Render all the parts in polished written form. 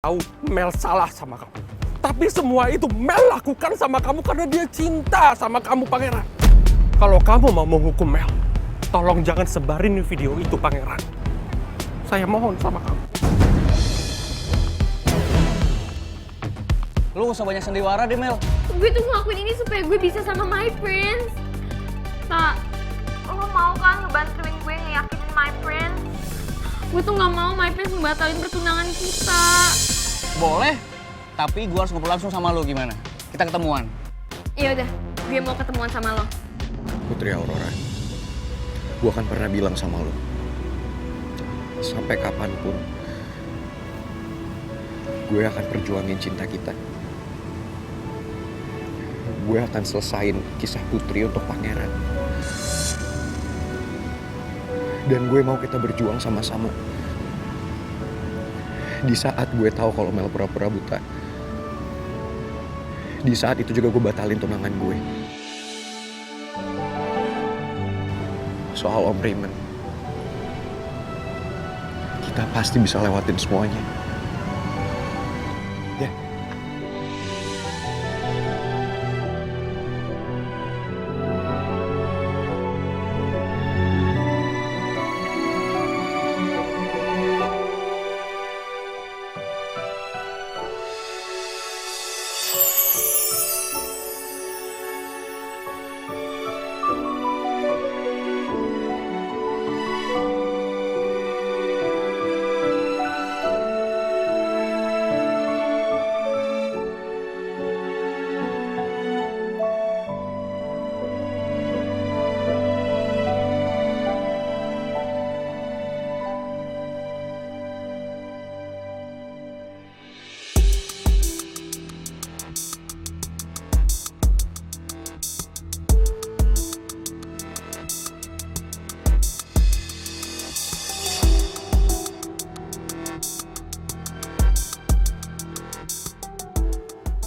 tahu Mel salah sama kamu. Tapi semua itu Mel lakukan sama kamu karena dia cinta sama kamu, Pangeran. Kalau kamu mau menghukum Mel, tolong jangan sebarin video itu, Pangeran. Saya mohon sama kamu. Lu gak usah banyak sandiwara deh, Mel. Gue tuh ngelakuin ini supaya gue bisa sama my prince. Tak, lo mau kan ngebantuin gue ngeyakinin my prince? Gue tuh gak mau my prince ngebatalin pertunangan kita. Boleh, tapi gue harus ngobrol langsung sama lu gimana? Kita ketemuan. Iya udah, gue mau ketemuan sama lo. Putri Aurora, gue akan pernah bilang sama lo, sampai kapanpun, gue akan perjuangin cinta kita. Gue akan selesain kisah Putri untuk Pangeran. Dan gue mau kita berjuang sama-sama. Di saat gue tahu kalau Mel pura-pura buta, di saat itu juga gue batalin tunangan gue. Soal Om Raymond, kita pasti bisa lewatin semuanya. Ya.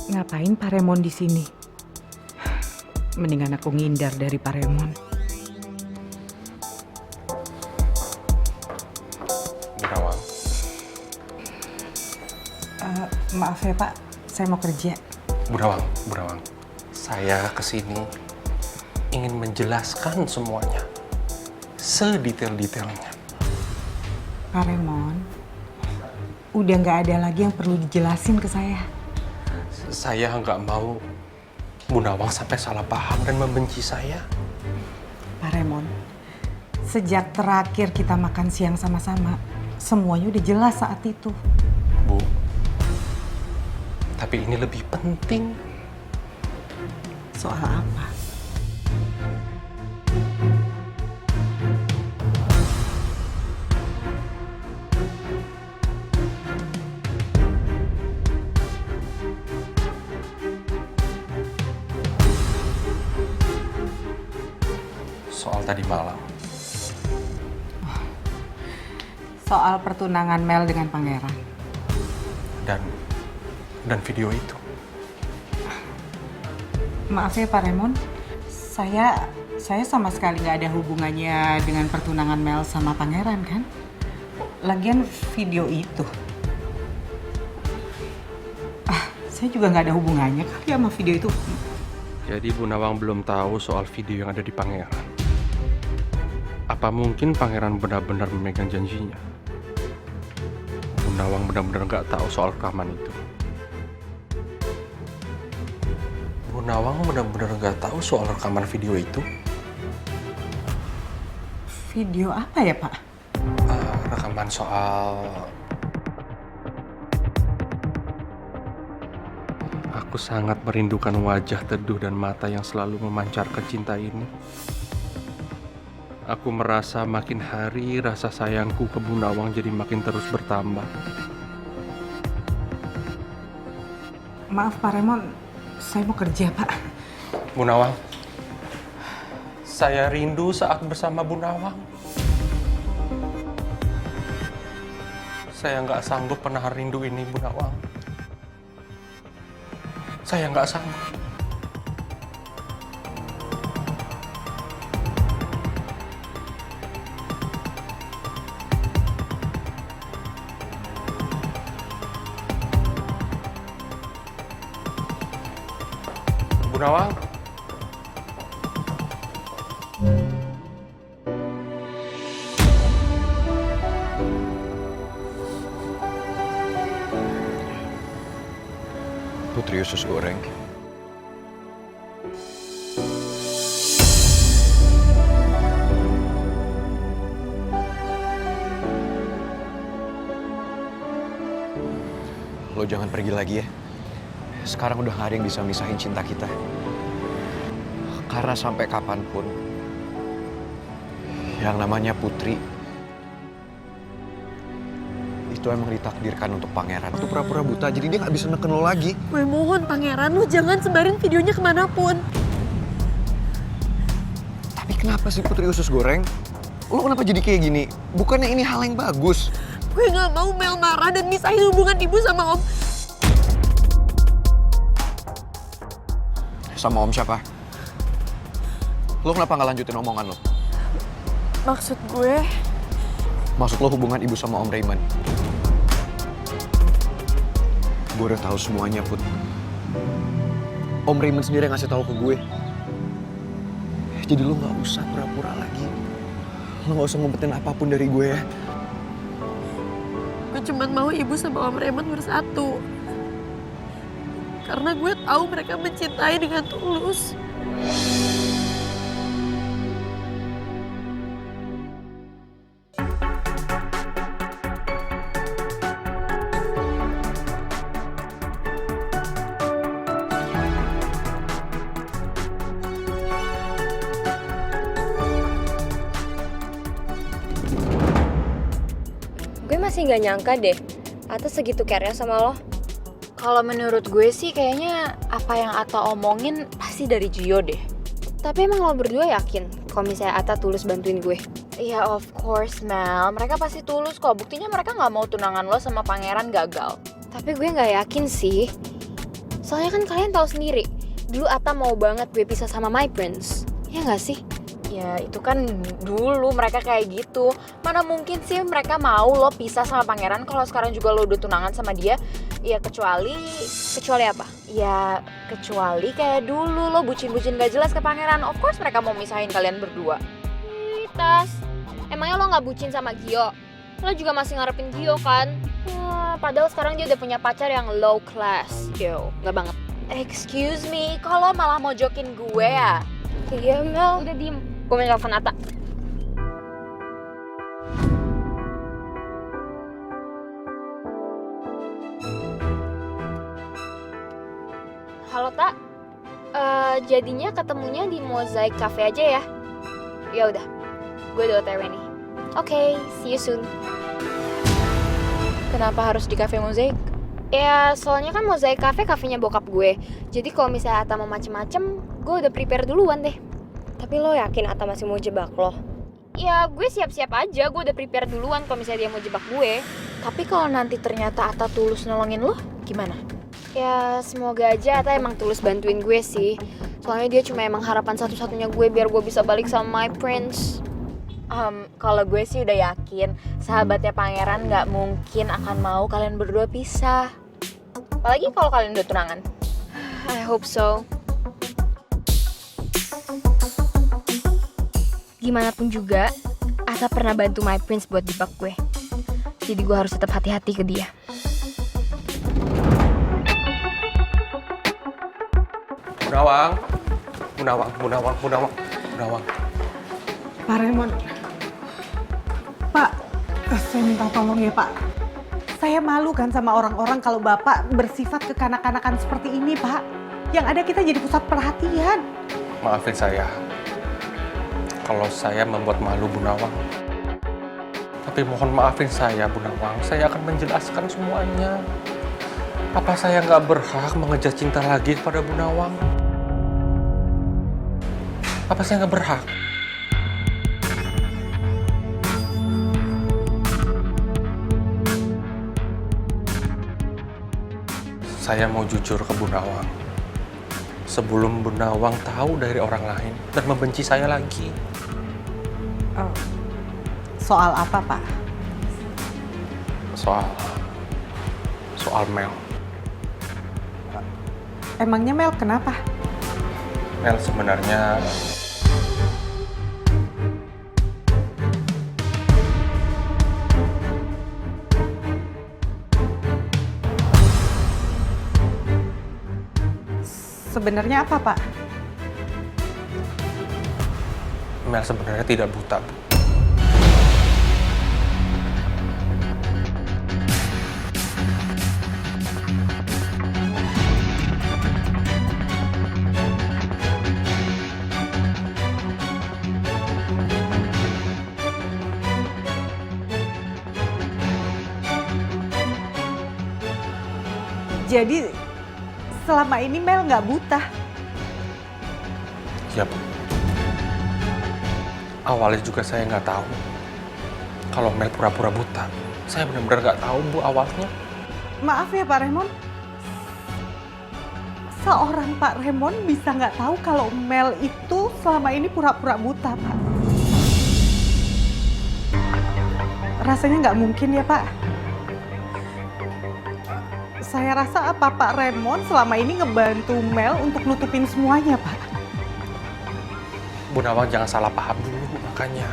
Ngapain Pak Raymond di sini? Mendingan aku ngindar dari Pak Raymond. Bu Nawang. Maaf ya Pak, saya mau kerja. Bu Nawang. Saya kesini ingin menjelaskan semuanya. Sedetail-detailnya. Pak Raymond, udah nggak ada lagi yang perlu dijelasin ke saya. Saya nggak mau Bu Nawang sampai salah paham dan membenci saya. Pak Raymond, sejak terakhir kita makan siang sama-sama, semuanya udah jelas saat itu. Bu, tapi ini lebih penting. Soal apa? Soal tadi malam. Soal pertunangan Mel dengan Pangeran. Dan video itu. Maaf ya Pak Raymond, saya sama sekali nggak ada hubungannya dengan pertunangan Mel sama Pangeran kan? Lagian video itu, saya juga nggak ada hubungannya kali sama video itu. Jadi Bu Nawang belum tahu soal video yang ada di Pangeran. Apa mungkin Pangeran benar-benar memegang janjinya? Bu Nawang benar-benar nggak tahu soal rekaman itu. Bu Nawang benar-benar nggak tahu soal rekaman video itu. Video apa ya Pak? Rekaman soal... Aku sangat merindukan wajah teduh dan mata yang selalu memancarkan cinta ini. Aku merasa makin hari rasa sayangku ke Bu Nawang jadi makin terus bertambah. Maaf Pak Raymond, saya mau kerja Pak. Bu Nawang, saya rindu saat bersama Bu Nawang. Saya nggak sanggup menahan rindu ini, Bu Nawang. Saya nggak sanggup. Bu Nawang. Putri usus goreng. Lo jangan pergi lagi ya. Sekarang udah gak ada yang bisa misahin cinta kita. Karena sampai kapanpun, yang namanya Putri, itu emang ditakdirkan untuk pangeran. Itu pura-pura buta, jadi dia gak bisa neken lo lagi. Gue mohon pangeran, lu jangan sebarin videonya kemanapun. Tapi kenapa sih Putri usus goreng? Lo kenapa jadi kayak gini? Bukannya ini hal yang bagus. Gue gak mau Mel marah dan misahin hubungan ibu sama om. Sama om siapa? Lo kenapa gak lanjutin omongan lo? Maksud gue, Maksud lo hubungan ibu sama om Raymond? Gue udah tahu semuanya, Put. Om Raymond sendiri yang ngasih tahu ke gue. Jadi lo gak usah pura-pura lagi. Lo gak usah ngumpetin apapun dari gue ya. gue cuma mau ibu sama om Raymond bersatu. Karena gue tahu mereka mencintai dengan tulus. Gue masih nggak nyangka deh, Atta segitu care-nya sama lo. Kalau menurut gue sih kayaknya apa yang Atta omongin pasti dari Gio deh. Tapi emang lo berdua yakin kalau misalnya Atta tulus bantuin gue? Ya of course Mel, mereka pasti tulus kok. Buktinya mereka nggak mau tunangan lo sama pangeran gagal. Tapi gue nggak yakin sih. Soalnya kan kalian tahu sendiri, dulu Atta mau banget gue pisah sama my prince. Ya nggak sih? Ya itu kan dulu mereka kayak gitu. Mana mungkin sih mereka mau lo pisah sama pangeran kalau sekarang juga lo udah tunangan sama dia. Ya kecuali apa? ya kecuali kayak dulu lo bucin-bucin gak jelas ke pangeran. Of course mereka mau misahin kalian berdua. Tas, emangnya lo nggak bucin sama Gio? Lo juga masih ngarepin Gio kan? Wah, padahal sekarang dia udah punya pacar yang low class. Yo, nggak banget. Excuse me, kalau malah mau jokin gue ya? Iya Mel, udah diem. Gue mau telepon Atta. Halo Tak, jadinya ketemunya di Mosaic Cafe aja ya? Ya udah, gue udah OTW nih. Oke, see you soon. Kenapa harus di cafe Mosaic? Ya, soalnya kan Mosaic Cafe kafenya bokap gue. Jadi kalau misalnya Atta mau macem-macem, gue udah prepare duluan deh. Tapi lo yakin Atta masih mau jebak lo? Ya, gue siap-siap aja. Gue udah prepare duluan kalau misalnya dia mau jebak gue. Tapi kalau nanti ternyata Atta tulus nolongin lo, gimana? Ya, semoga aja Atta emang tulus bantuin gue sih. Soalnya dia cuma emang harapan satu-satunya gue biar gue bisa balik sama my prince. Kalau gue sih udah yakin sahabatnya pangeran nggak mungkin akan mau kalian berdua pisah. Apalagi kalau kalian udah tunangan. I hope so. Gimana pun juga, Atta pernah bantu my prince buat jebak gue. Jadi gue harus tetap hati-hati ke dia. Bu Nawang. Bu Nawang, Bu Nawang, Bu Nawang, Bu Nawang. Pak Raymond. Pak, saya minta tolong ya Pak. Saya malu kan sama orang-orang kalau Bapak bersifat kekanak-kanakan seperti ini Pak. Yang ada kita jadi pusat perhatian. Maafin saya kalau saya membuat malu Bu Nawang. Tapi mohon maafin saya Bu Nawang, saya akan menjelaskan semuanya. Apa saya nggak berhak mengejar cinta lagi kepada Bu Nawang? Apa saya nggak berhak? Saya mau jujur ke Bu Nawang. Sebelum Bu Nawang tahu dari orang lain dan membenci saya lagi. Oh. Soal apa Pak? Soal Mel. Emangnya Mel kenapa? Mel sebenarnya Sebenarnya apa, Pak? Mel sebenarnya tidak buta, Bu. Jadi selama ini Mel nggak buta. Ya, Bu. Awalnya juga saya nggak tahu kalau Mel pura-pura buta. Saya benar-benar nggak tahu, Bu, awalnya. Maaf ya Pak Raymond. Seorang Pak Raymond bisa nggak tahu kalau Mel itu selama ini pura-pura buta, Pak. Rasanya nggak mungkin ya, Pak. Saya rasa apa Pak Raymond selama ini ngebantu Mel untuk nutupin semuanya, Pak. Bu Nawang jangan salah paham dulu, makanya.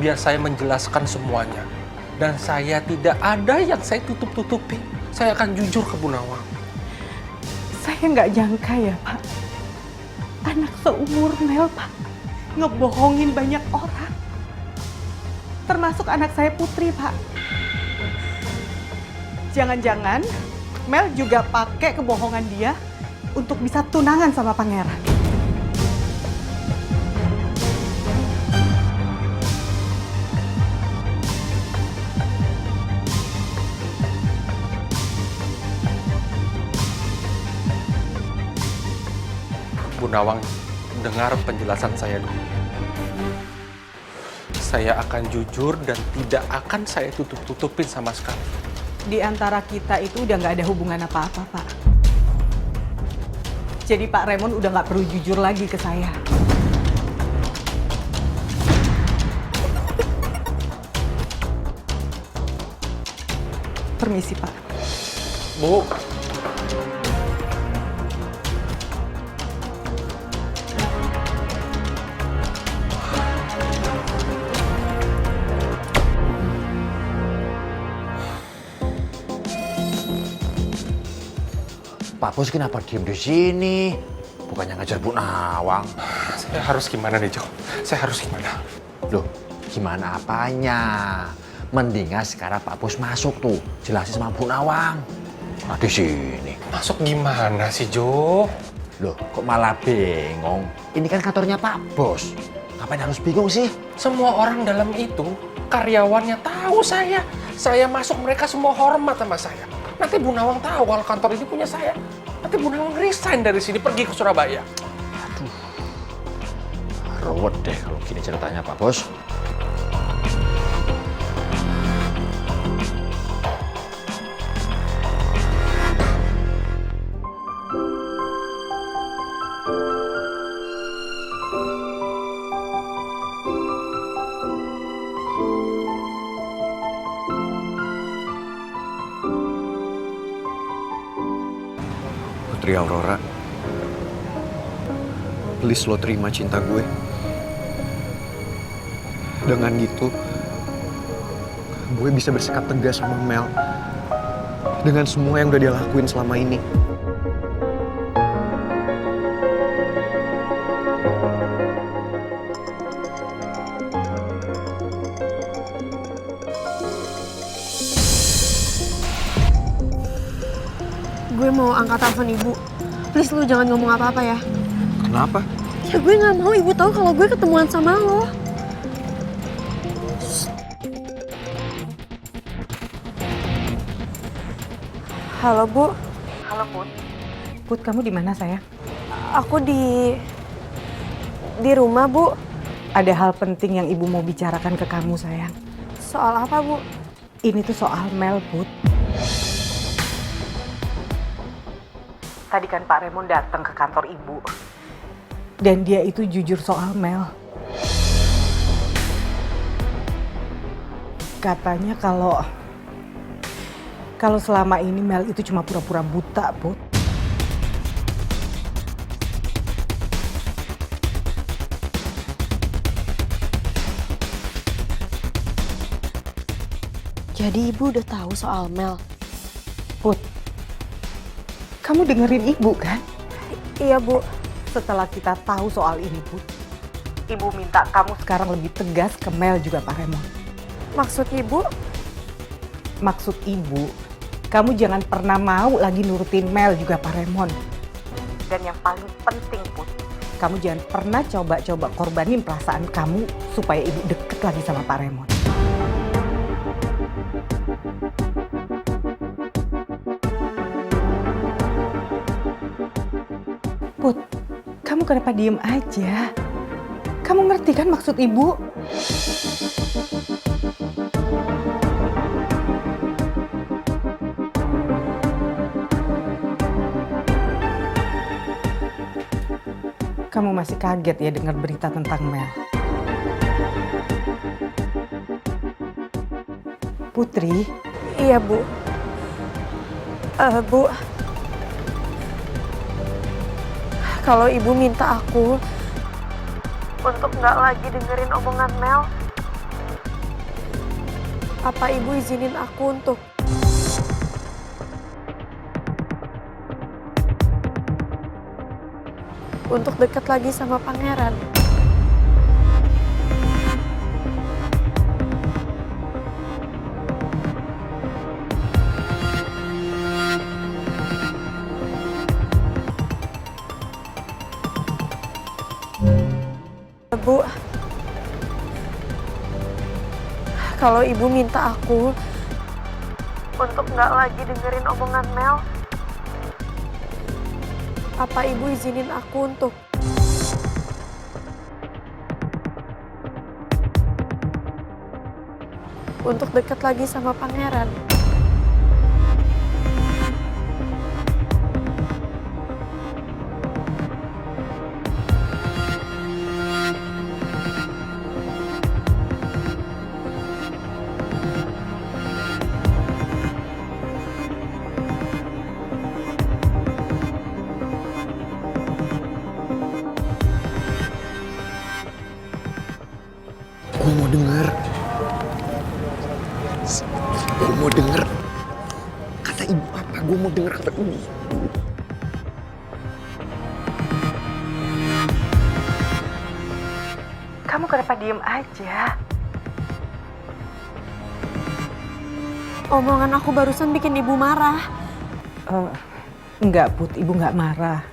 Biar saya menjelaskan semuanya. Dan saya tidak ada yang saya tutup-tutupi. Saya akan jujur ke Bu Nawang. Saya nggak nyangka ya, Pak. Anak seumur Mel, Pak. Ngebohongin banyak orang. Termasuk anak saya Putri, Pak. Jangan-jangan Mel juga pakai kebohongan dia untuk bisa tunangan sama pangeran. Bu Nawang, dengar penjelasan saya dulu. Saya akan jujur dan tidak akan saya tutup-tutupin sama sekali. Di antara kita itu udah nggak ada hubungan apa-apa, Pak. Jadi Pak Raymond udah nggak perlu jujur lagi ke saya. Permisi, Pak. Bu, Pak Bos kenapa diem di sini? Bukannya ngajar Bu Nawang. saya harus gimana nih, Jo? Saya harus gimana? Loh, gimana apanya? Mendingan sekarang Pak Bos masuk tuh, jelasin sama Bu Nawang. Nah di sini. Masuk gimana sih, Jo? Loh, kok malah bingung? Ini kan kantornya Pak Bos. Ngapain harus bingung sih? Semua orang dalam itu, karyawannya tahu saya. Saya masuk, mereka semua hormat sama saya. Nanti Bu Nawang tahu kalau kantor ini punya saya. Nanti Bu Nawang resign dari sini, pergi ke Surabaya. Aduh, ruwet deh kalau gini ceritanya Pak Bos. Putri Aurora, please lo terima cinta gue. Dengan gitu, gue bisa bersikap tegas sama Mel dengan semua yang udah dia lakuin selama ini. Gue mau angkat telepon ibu. Please lu jangan ngomong apa-apa ya. Kenapa? Ya gue nggak mau ibu tahu kalau gue ketemuan sama lo. Halo Bu. Halo, Put. Put, kamu di mana, sayang? Aku di rumah Bu. Ada hal penting yang Ibu mau bicarakan ke kamu, sayang. Soal apa Bu? Ini tuh soal Mel, Put. Tadi kan Pak Raymond datang ke kantor Ibu. Dan dia itu jujur soal Mel. Katanya kalau selama ini Mel itu cuma pura-pura buta, Put. Jadi ibu udah tahu soal Mel? Put, kamu dengerin ibu kan? Iya bu. Setelah kita tahu soal ini, Put, ibu minta kamu sekarang lebih tegas ke Mel juga Pak Raymond. Maksud ibu? Maksud ibu, kamu jangan pernah mau lagi nurutin Mel juga Pak Raymond. Dan yang paling penting, Put, kamu jangan pernah coba-coba korbanin perasaan kamu supaya ibu deket lagi sama Pak Raymond. Put, kamu kenapa diem aja? Kamu ngerti kan maksud ibu? Kamu masih kaget ya dengar berita tentang Mel? Putri? Iya bu. Bu, kalau ibu minta aku untuk nggak lagi dengerin omongan Mel, apa ibu izinin aku untuk deket lagi sama pangeran? Bu, kalau ibu minta aku untuk nggak lagi dengerin omongan Mel, apa ibu izinin aku untuk deket lagi sama pangeran? Gue mau denger. Gue mau denger. Kata ibu apa? Gue mau denger kata ibu. Kamu kenapa diem aja? Omongan aku barusan bikin ibu marah. Enggak, Put. Ibu nggak marah.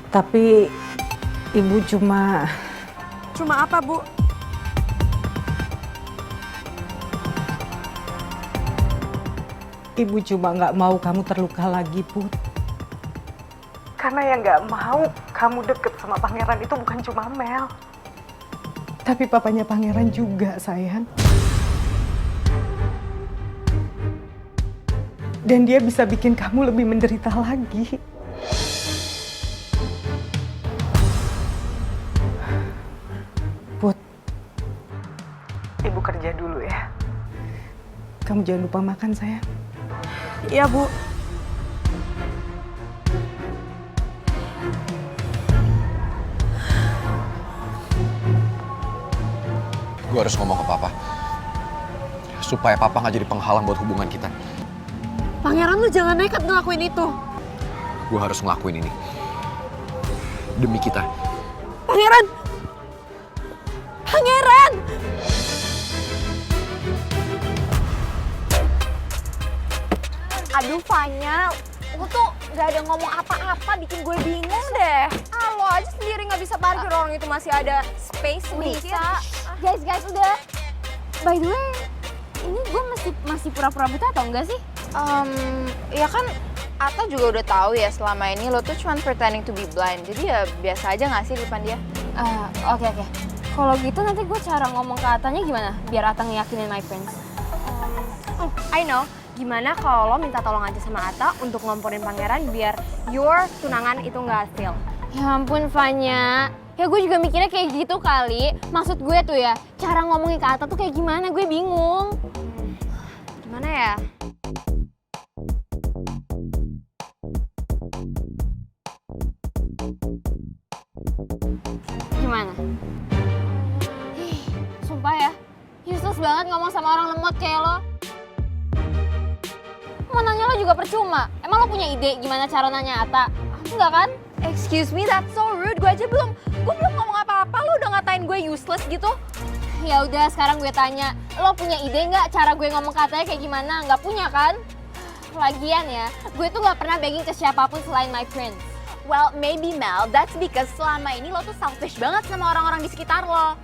Tapi ibu cuma... Cuma apa, Bu? Ibu cuma nggak mau kamu terluka lagi, Put. Karena yang nggak mau kamu deket sama pangeran itu bukan cuma Mel. Tapi papanya pangeran juga, sayang. Dan dia bisa bikin kamu lebih menderita lagi. Put, ibu kerja dulu ya. Kamu jangan lupa makan, sayang. Iya, Bu. Gue harus ngomong ke papa. Supaya papa gak jadi penghalang buat hubungan kita. Pangeran, lu jangan nekat ngelakuin itu. Gue harus ngelakuin ini. Demi kita. Pangeran! Pangeran! Aduh, Fanya, lu tuh gak ada ngomong apa-apa, bikin gue bingung deh. Ah, lo aja sendiri gak bisa parkir, orang itu masih ada space sedikit. Guys, udah. By the way, ini gue masih pura-pura buta atau enggak sih? Ya kan Atta juga udah tahu ya selama ini lo tuh cuma pretending to be blind. Jadi ya biasa aja gak sih di depan dia? Oke. Kalau gitu nanti gue cara ngomong ke Atanya gimana? Biar Atta ngeyakinin my friends. I know. Gimana kalau lo minta tolong aja sama Atta untuk ngomporin pangeran biar your tunangan itu nggak fail? Ya ampun, Fanya. Ya gue juga mikirnya kayak gitu kali. Maksud gue tuh ya, cara ngomongin ke Atta tuh kayak gimana? Gue bingung. Gimana ya? Gimana? Sumpah ya, useless Males banget ngomong sama orang lemot kayak lo. Mau nanya lo juga percuma. Emang lo punya ide gimana cara nanya Ata? Enggak kan? Excuse me, that's so rude. Gue belum ngomong apa-apa, lo udah ngatain gue useless gitu. Ya udah, sekarang gue tanya, lo punya ide nggak cara gue ngomong katanya kayak gimana? Nggak punya kan? Lagian ya, gue tuh nggak pernah begging ke siapapun selain my prince. Well, maybe Mel, that's because selama ini lo tuh selfish banget sama orang-orang di sekitar lo.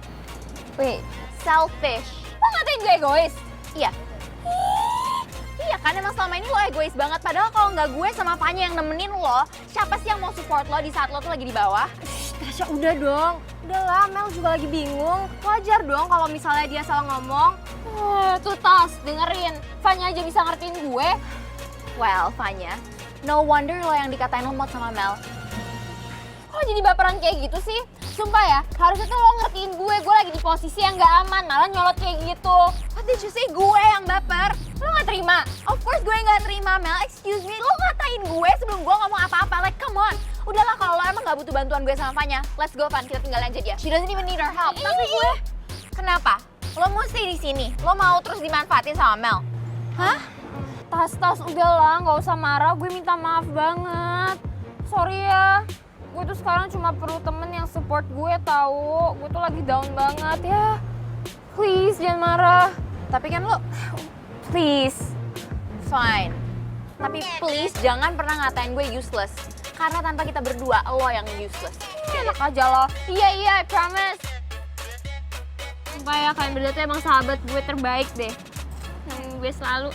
Wait, Selfish. lo ngatain gue egois? Iya. Iya kan, emang selama ini lo egois banget. Padahal kalau nggak gue sama Fanya yang nemenin lo, siapa sih yang mau support lo di saat lo tuh lagi di bawah? Tasya, udah dong. Udahlah, Mel juga lagi bingung. Wajar dong kalau misalnya dia salah ngomong. Tuh Tas, dengerin. Fanya aja bisa ngertiin gue. Well, Fanya, no wonder lo yang dikatain lemot sama Mel. Kok jadi baperan kayak gitu sih? Sumpah ya, harusnya tuh lo ngertiin gue lagi di posisi yang gak aman, malah nyolot kayak gitu. What did you say? Gue yang baper? Lo gak terima? Of course gue nggak terima, Mel. Excuse me, lo ngatain gue sebelum gue ngomong apa-apa. Like, come on. Udahlah, kalau lo emang gak butuh bantuan gue sama Fanya, let's go, Fan. Kita tinggalin aja dia. She doesn't even need our help. Tapi gue, kenapa? Lo mesti di sini. Lo mau terus dimanfaatin sama Mel? Hah? Tas, udahlah, gak usah marah. Gue minta maaf banget. Sorry ya. Gue tuh sekarang cuma perlu temen yang support gue tahu. Gue tuh lagi down banget ya. Please, jangan marah. Tapi kan lo, please, fine. Tapi please jangan pernah ngatain gue useless. Karena tanpa kita berdua, lo yang useless. Enak aja lo. Iya, I promise. Sumpah ya, kalian berdua tuh emang sahabat gue terbaik deh. Nemenin gue selalu.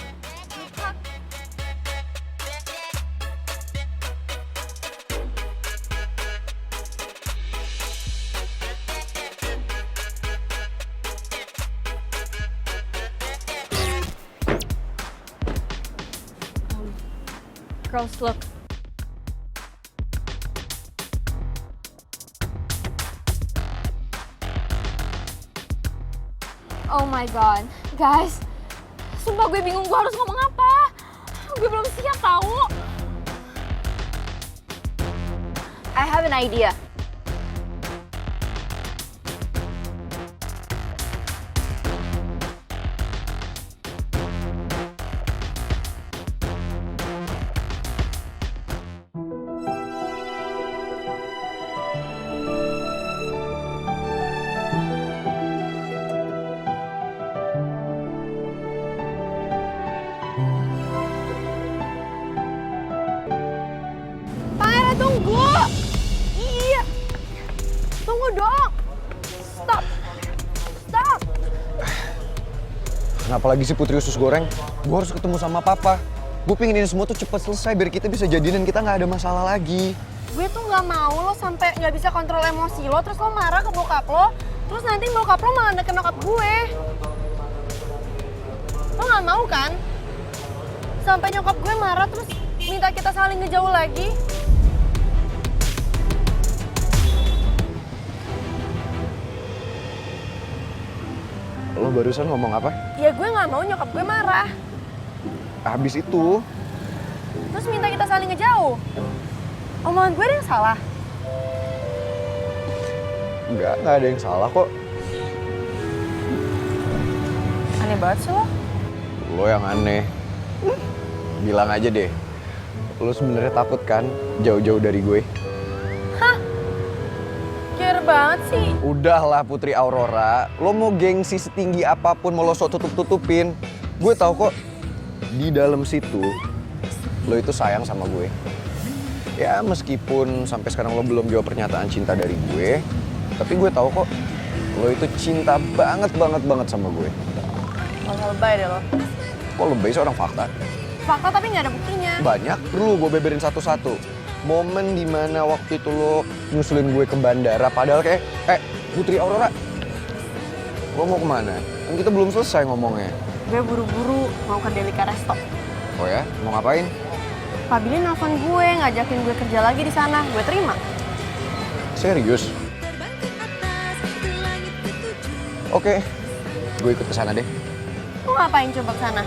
Girls, look. Oh my god. Guys, sumpah gue bingung gue harus ngomong apa. Gue belum siap tahu. I have an idea. Tunggu! Iya! Tunggu dong! Stop! Stop! Kenapa lagi sih Putri usus goreng? Gue harus ketemu sama papa. Gue pengen ini semua tuh cepet selesai biar kita bisa jadian dan kita nggak ada masalah lagi. Gue tuh nggak mau lo sampai nggak bisa kontrol emosi lo, terus lo marah ke bokap lo, terus nanti bokap lo malah deket nyokap gue. Lo nggak mau kan? Sampai nyokap gue marah terus minta kita saling ngejauh lagi. Lo barusan ngomong apa? Ya gue nggak mau nyokap gue marah. Habis itu, Terus minta kita saling ngejauh. Omongan gue ada yang salah? nggak ada yang salah kok. Aneh banget sih lo. Lo yang aneh. Bilang aja deh. Lo sebenarnya takut kan jauh-jauh dari gue? Hah? Care banget sih. Udahlah Putri Aurora, lo mau gengsi setinggi apapun mau lo sok tutup-tutupin. Gue tahu kok di dalam situ lo itu sayang sama gue. Ya meskipun sampai sekarang lo belum jawab pernyataan cinta dari gue, tapi gue tahu kok lo itu cinta banget sama gue. Gak usah lebay deh lo. Kok lebay sih orang fakta? Fakta tapi nggak ada buktinya. Banyak, perlu gue beberin satu-satu. Momen dimana waktu itu lo nyusulin gue ke bandara, padahal kayak, Putri Aurora, lo mau kemana? Kan kita belum selesai ngomongnya. Gue buru-buru mau ke Delika Resto. Oh ya, mau ngapain? Pak Billy nelfon gue, ngajakin gue kerja lagi di sana. Gue terima. Serius? Oke, gue ikut ke sana deh. Lo ngapain coba ke sana?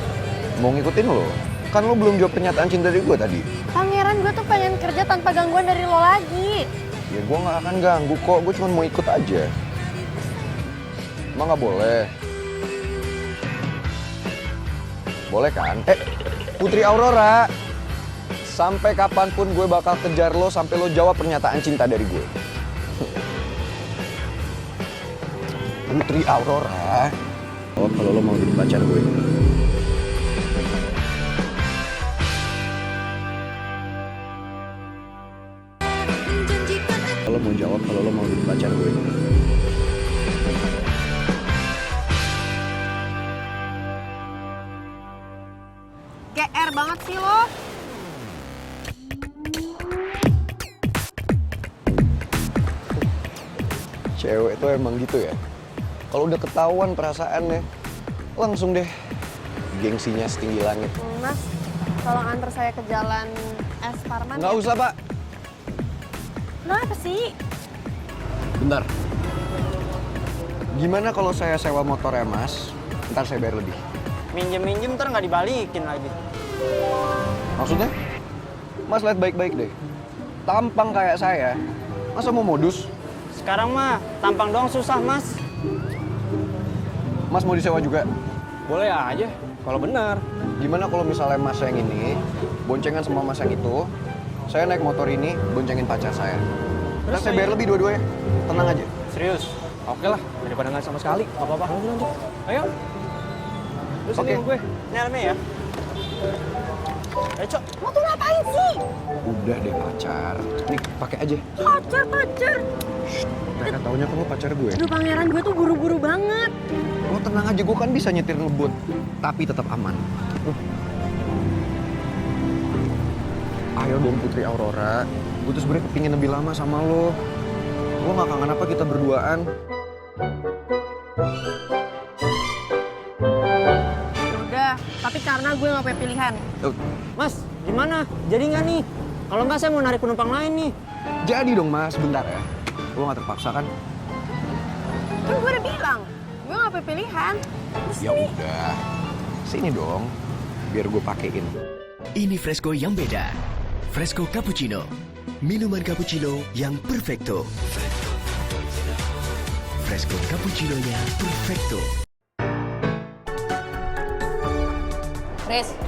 Mau ngikutin lo? Kan lo belum jawab pernyataan cinta dari gue tadi. Pangeran, gue tuh pengen kerja tanpa gangguan dari lo lagi. Ya gue gak akan ganggu kok, gue cuma mau ikut aja. Emang gak boleh? Boleh kan? Putri Aurora, sampai kapanpun gue bakal kejar lo sampai lo jawab pernyataan cinta dari gue. Putri Aurora. Oh, kalau lo mau jadi pacar gue. Kalau mau jawab, kalau lo mau jadi pacar gue. GR banget sih lo. Cewek tuh emang gitu ya. Kalau udah ketahuan perasaannya, langsung deh gengsinya setinggi langit. Mas, tolong antar saya ke jalan S. Parman. Nggak usah, Pak. Kenapa sih? Bentar. Gimana kalau saya sewa motornya, Mas? Ntar saya bayar lebih. Minjem-minjem ntar nggak dibalikin lagi. Maksudnya? Mas lihat baik-baik deh. Tampang kayak saya, masa mau modus? Sekarang mah tampang doang susah, Mas. Mas mau disewa juga? Boleh aja, kalau benar. Gimana kalau misalnya Mas yang ini boncengan sama Mas yang itu, saya naik motor ini boncengin pacar saya. Terus saya bayar lebih dua-duanya. Tenang aja. Serius? Oke lah, daripada nggak sama sekali. Gak apa-apa, lanjut. Ayo. Terus Oke. ini gue. Ini helmnya ya? Ayo, Cok. Lo tuh ngapain sih? Udah deh pacar. Nih, pakai aja. Pacar. Mereka taunya kamu pacar gue. Aduh pangeran, gue tuh buru-buru banget. Lo tenang aja, gue kan bisa nyetir ngebut. Tapi tetap aman. Ayo dong Putri Aurora. Gue tuh sebenernya kepingin lebih lama sama lo. Lo gak kangen apa kita berduaan? Udah, tapi karena gue gak punya pilihan. Mas, gimana? Jadi nggak nih? Kalau nggak saya mau narik penumpang lain nih. Jadi dong Mas, bentar ya. Lo gak terpaksa kan? Kan gue udah bilang, gue gak punya pilihan. Ya udah. Sini dong, biar gue pakein. Ini Fresco yang beda. Fresco Cappuccino. Minuman cappuccino yang perfecto. Fresco Cappuccino-nya perfecto. Riz,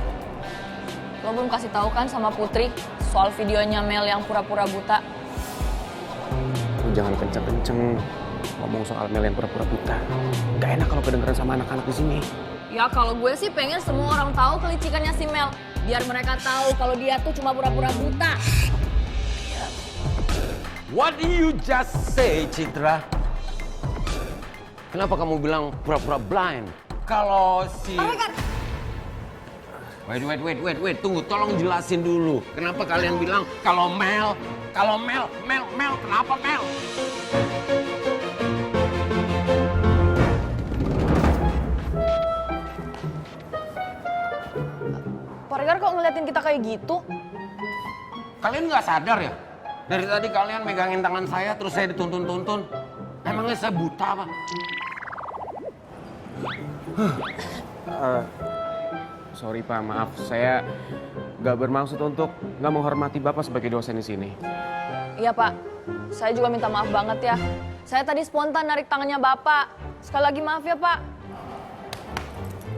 lo belum kasih tahu kan sama Putri soal videonya Mel yang pura-pura buta? Lu jangan kenceng-kenceng ngomong soal Mel yang pura-pura buta. Gak enak kalau kedengeran sama anak-anak di sini. Ya kalau gue sih pengen semua orang tahu kelicikannya si Mel. Biar mereka tahu kalau dia tuh cuma pura-pura buta. What do you just say, Citra? Kenapa kamu bilang pura-pura blind? Kalau si... Wait, tunggu, tolong jelasin dulu. Kenapa kalian bilang kalau Mel, kenapa Mel? Pak Regar kok ngeliatin kita kayak gitu? Kalian nggak sadar ya? Dari tadi kalian megangin tangan saya, terus saya dituntun-tuntun. Emangnya saya buta apa? Sorry Pak, maaf. Saya nggak bermaksud untuk nggak menghormati Bapak sebagai dosen di sini. Iya Pak, saya juga minta maaf banget ya. Saya tadi spontan narik tangannya Bapak. Sekali lagi maaf ya Pak.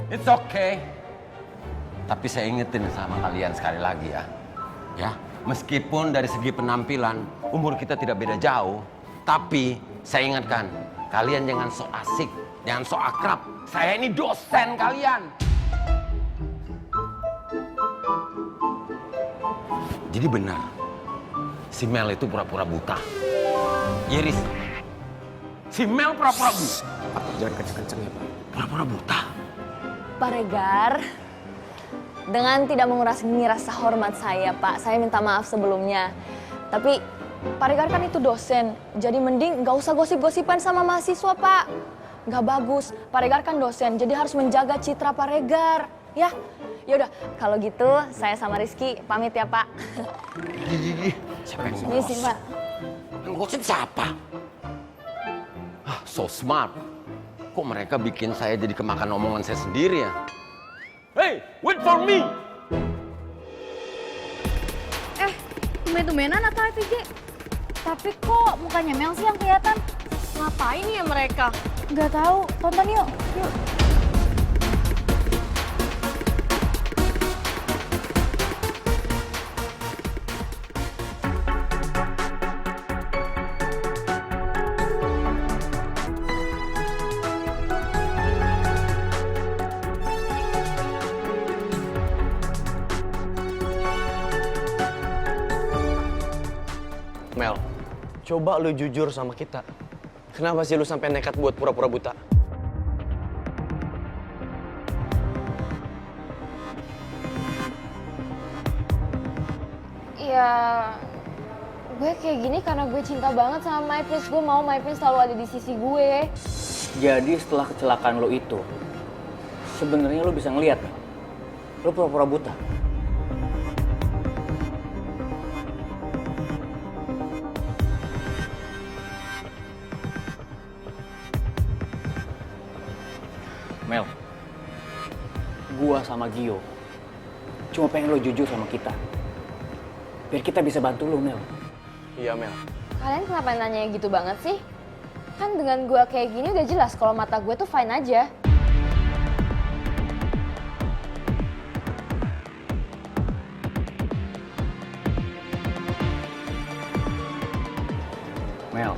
It's okay. Tapi saya ingetin sama kalian sekali lagi ya. Ya, meskipun dari segi penampilan umur kita tidak beda jauh, tapi saya ingatkan, kalian jangan sok asik, jangan sok akrab. Saya ini dosen kalian. Jadi benar, si Mel itu pura-pura buta. Iris, si Mel pura-pura buta. Jangan kenceng-kenceng ya Pak. Pura-pura buta. Pak Regar, dengan tidak mengurangi rasa hormat saya, Pak, saya minta maaf sebelumnya. Tapi Pak Regar kan itu dosen, jadi mending nggak usah gosip-gosipan sama mahasiswa, Pak. Nggak bagus. Pak Regar kan dosen, jadi harus menjaga citra Pak Regar, ya. Yaudah, kalau gitu saya sama Rizky pamit ya, Pak. Siapa yang Ini sih, Pak. Yang gosip siapa? So smart. Kok mereka bikin saya jadi kemakan omongan saya sendiri ya? Hey, wait for me! Tumben-tumbenan atau FVJ? Tapi kok mukanya Mel sih yang kelihatan? Ngapain ya mereka? Nggak tahu, tonton yuk. Mel, coba lu jujur sama kita. Kenapa sih lu sampai nekat buat pura-pura buta? Ya, gue kayak gini karena gue cinta banget sama My Prince. Gue mau My Prince selalu ada di sisi gue. Jadi setelah kecelakaan lo itu, sebenarnya lo bisa ngeliat, Mel. Lo pura-pura buta. Mel, gua sama Gio cuma pengen lo jujur sama kita. Biar kita bisa bantu lo, Mel. Iya, Mel. Kalian kenapa nanya gitu banget sih? Kan dengan gue kayak gini udah jelas kalau mata gue tuh fine aja. Mel,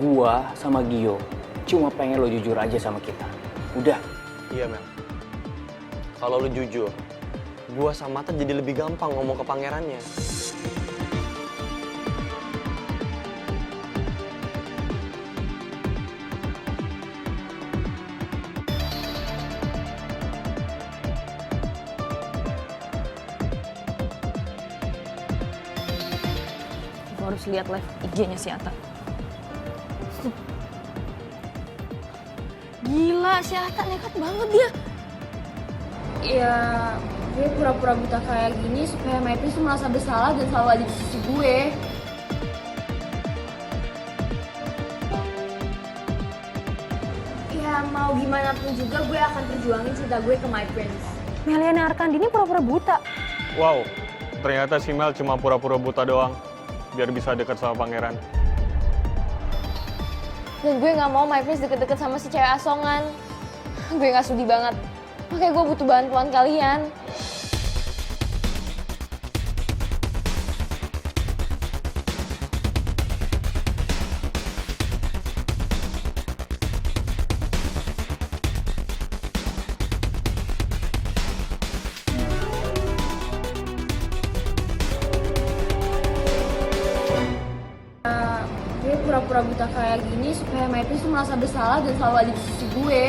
gua sama Gio cuma pengen lo jujur aja sama kita. Udah. Iya, Mel. Kalau lu jujur, gua sama Mata jadi lebih gampang ngomong ke pangerannya. Gue harus lihat live IG-nya si Atta. Gila, si Atta nekat banget dia. Ya, gue pura-pura buta kayak gini supaya My Prince tuh merasa bersalah dan selalu ada di sisi gue. Ya, mau gimana pun juga gue akan perjuangin cinta gue ke My Prince. Meliana Arkandini pura-pura buta. Wow, ternyata si Mel cuma pura-pura buta doang. Biar bisa dekat sama pangeran. Dan gue gak mau My Prince deket-deket sama si cewek asongan. Gue gak sudi banget. Makanya gue butuh bantuan kalian. Gue pura-pura buta kayak gini supaya My Prince tuh merasa bersalah dan selalu ada di sisi gue.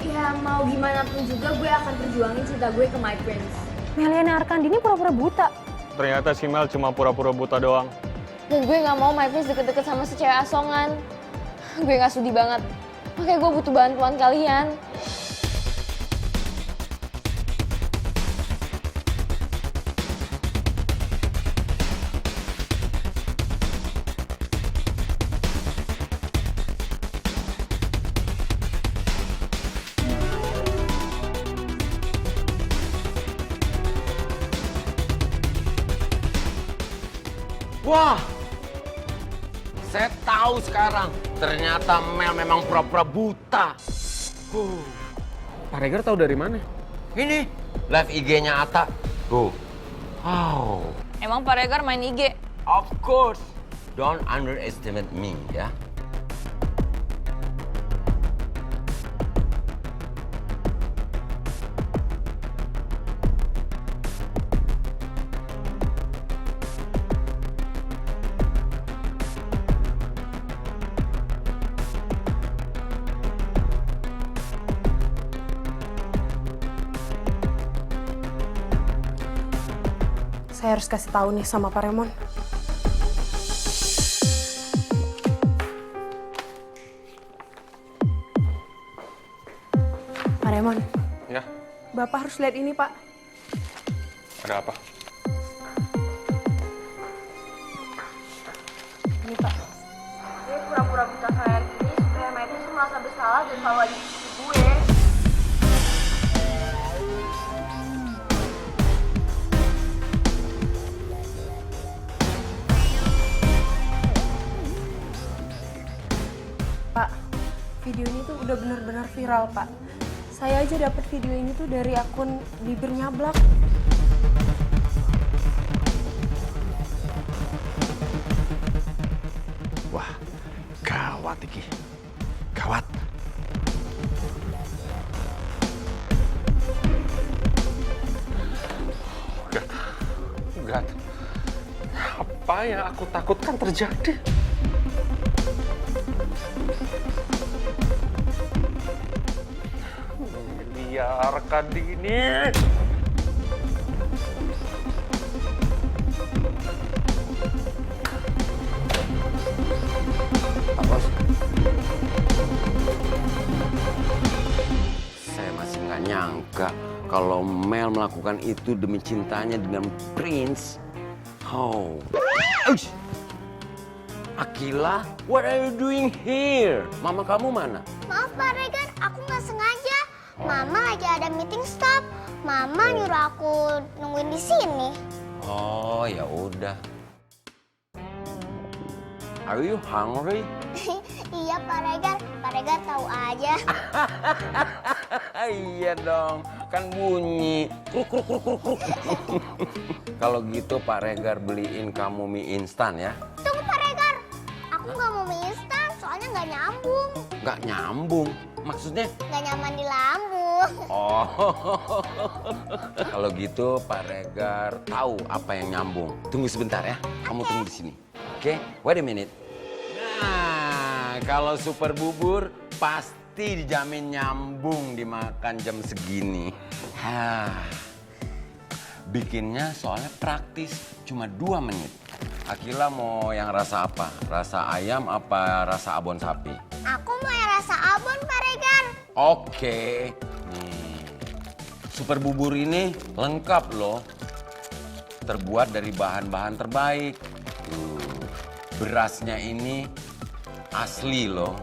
Ya, mau gimana pun juga gue akan perjuangin cinta gue ke My Prince. Meliana Arkandini pura-pura buta. Ternyata si Mel cuma pura-pura buta doang. Dan gue gak mau My Prince deket-deket sama si cewek asongan. Gue gak sudi banget. Makanya gue butuh bantuan kalian. Wah, saya tahu sekarang. Ternyata Mel memang pura-pura buta. Pak Regar tahu dari mana? Ini live IG-nya Atta. Tuh. Wow. Emang Pak Regar main IG? Of course. Don't underestimate me, ya. Saya harus kasih tahu nih sama Pak Remon. Pak Remon. Ya, Bapak harus lihat ini, Pak. ada apa? Ini, Pak. Gue pura-pura buta kayak gini supaya My Prince tuh merasa bersalah dan selalu ada di sisi gue. Pak, video ini tuh udah benar-benar viral, Pak. Saya aja dapat video ini tuh dari akun Bibir Nyablak. Wah, gawat iki. Gawat. apa yang aku takutkan terjadi. Biarkan ini. Pak Bos. Saya masih nggak nyangka kalau Mel melakukan itu demi cintanya dengan Prince. Oh. Uish. Akila, what are you doing here? Mama kamu mana? Maaf Pak Regan, aku nggak sengaja. Mama lagi ada meeting staff. Mama nyuruh aku nungguin di sini. Oh, ya udah. Are you hungry? Iya Pak Regan, Pak Regan tahu aja. Iya dong, kan bunyi. Kruk, kruk, kruk, kruk, kruk. Kalau gitu Pak Regar beliin kamu mie instan ya. Tunggu Pak Regar, aku nggak mau mie instan, soalnya nggak nyambung. Nggak nyambung? Maksudnya? Nggak nyaman di lambung. Oh, kalau gitu Pak Regar tahu apa yang nyambung. Tunggu sebentar ya, kamu tunggu di sini. Oke, wait a minute. Nah, kalau super bubur pasti dijamin nyambung dimakan jam segini. Bikinnya soalnya praktis, cuma 2 menit. Akila mau yang rasa apa? Rasa ayam apa rasa abon sapi? Aku mau yang rasa abon Pak Regar. Oke, nih super bubur ini lengkap loh. Terbuat dari bahan-bahan terbaik. Berasnya ini asli loh.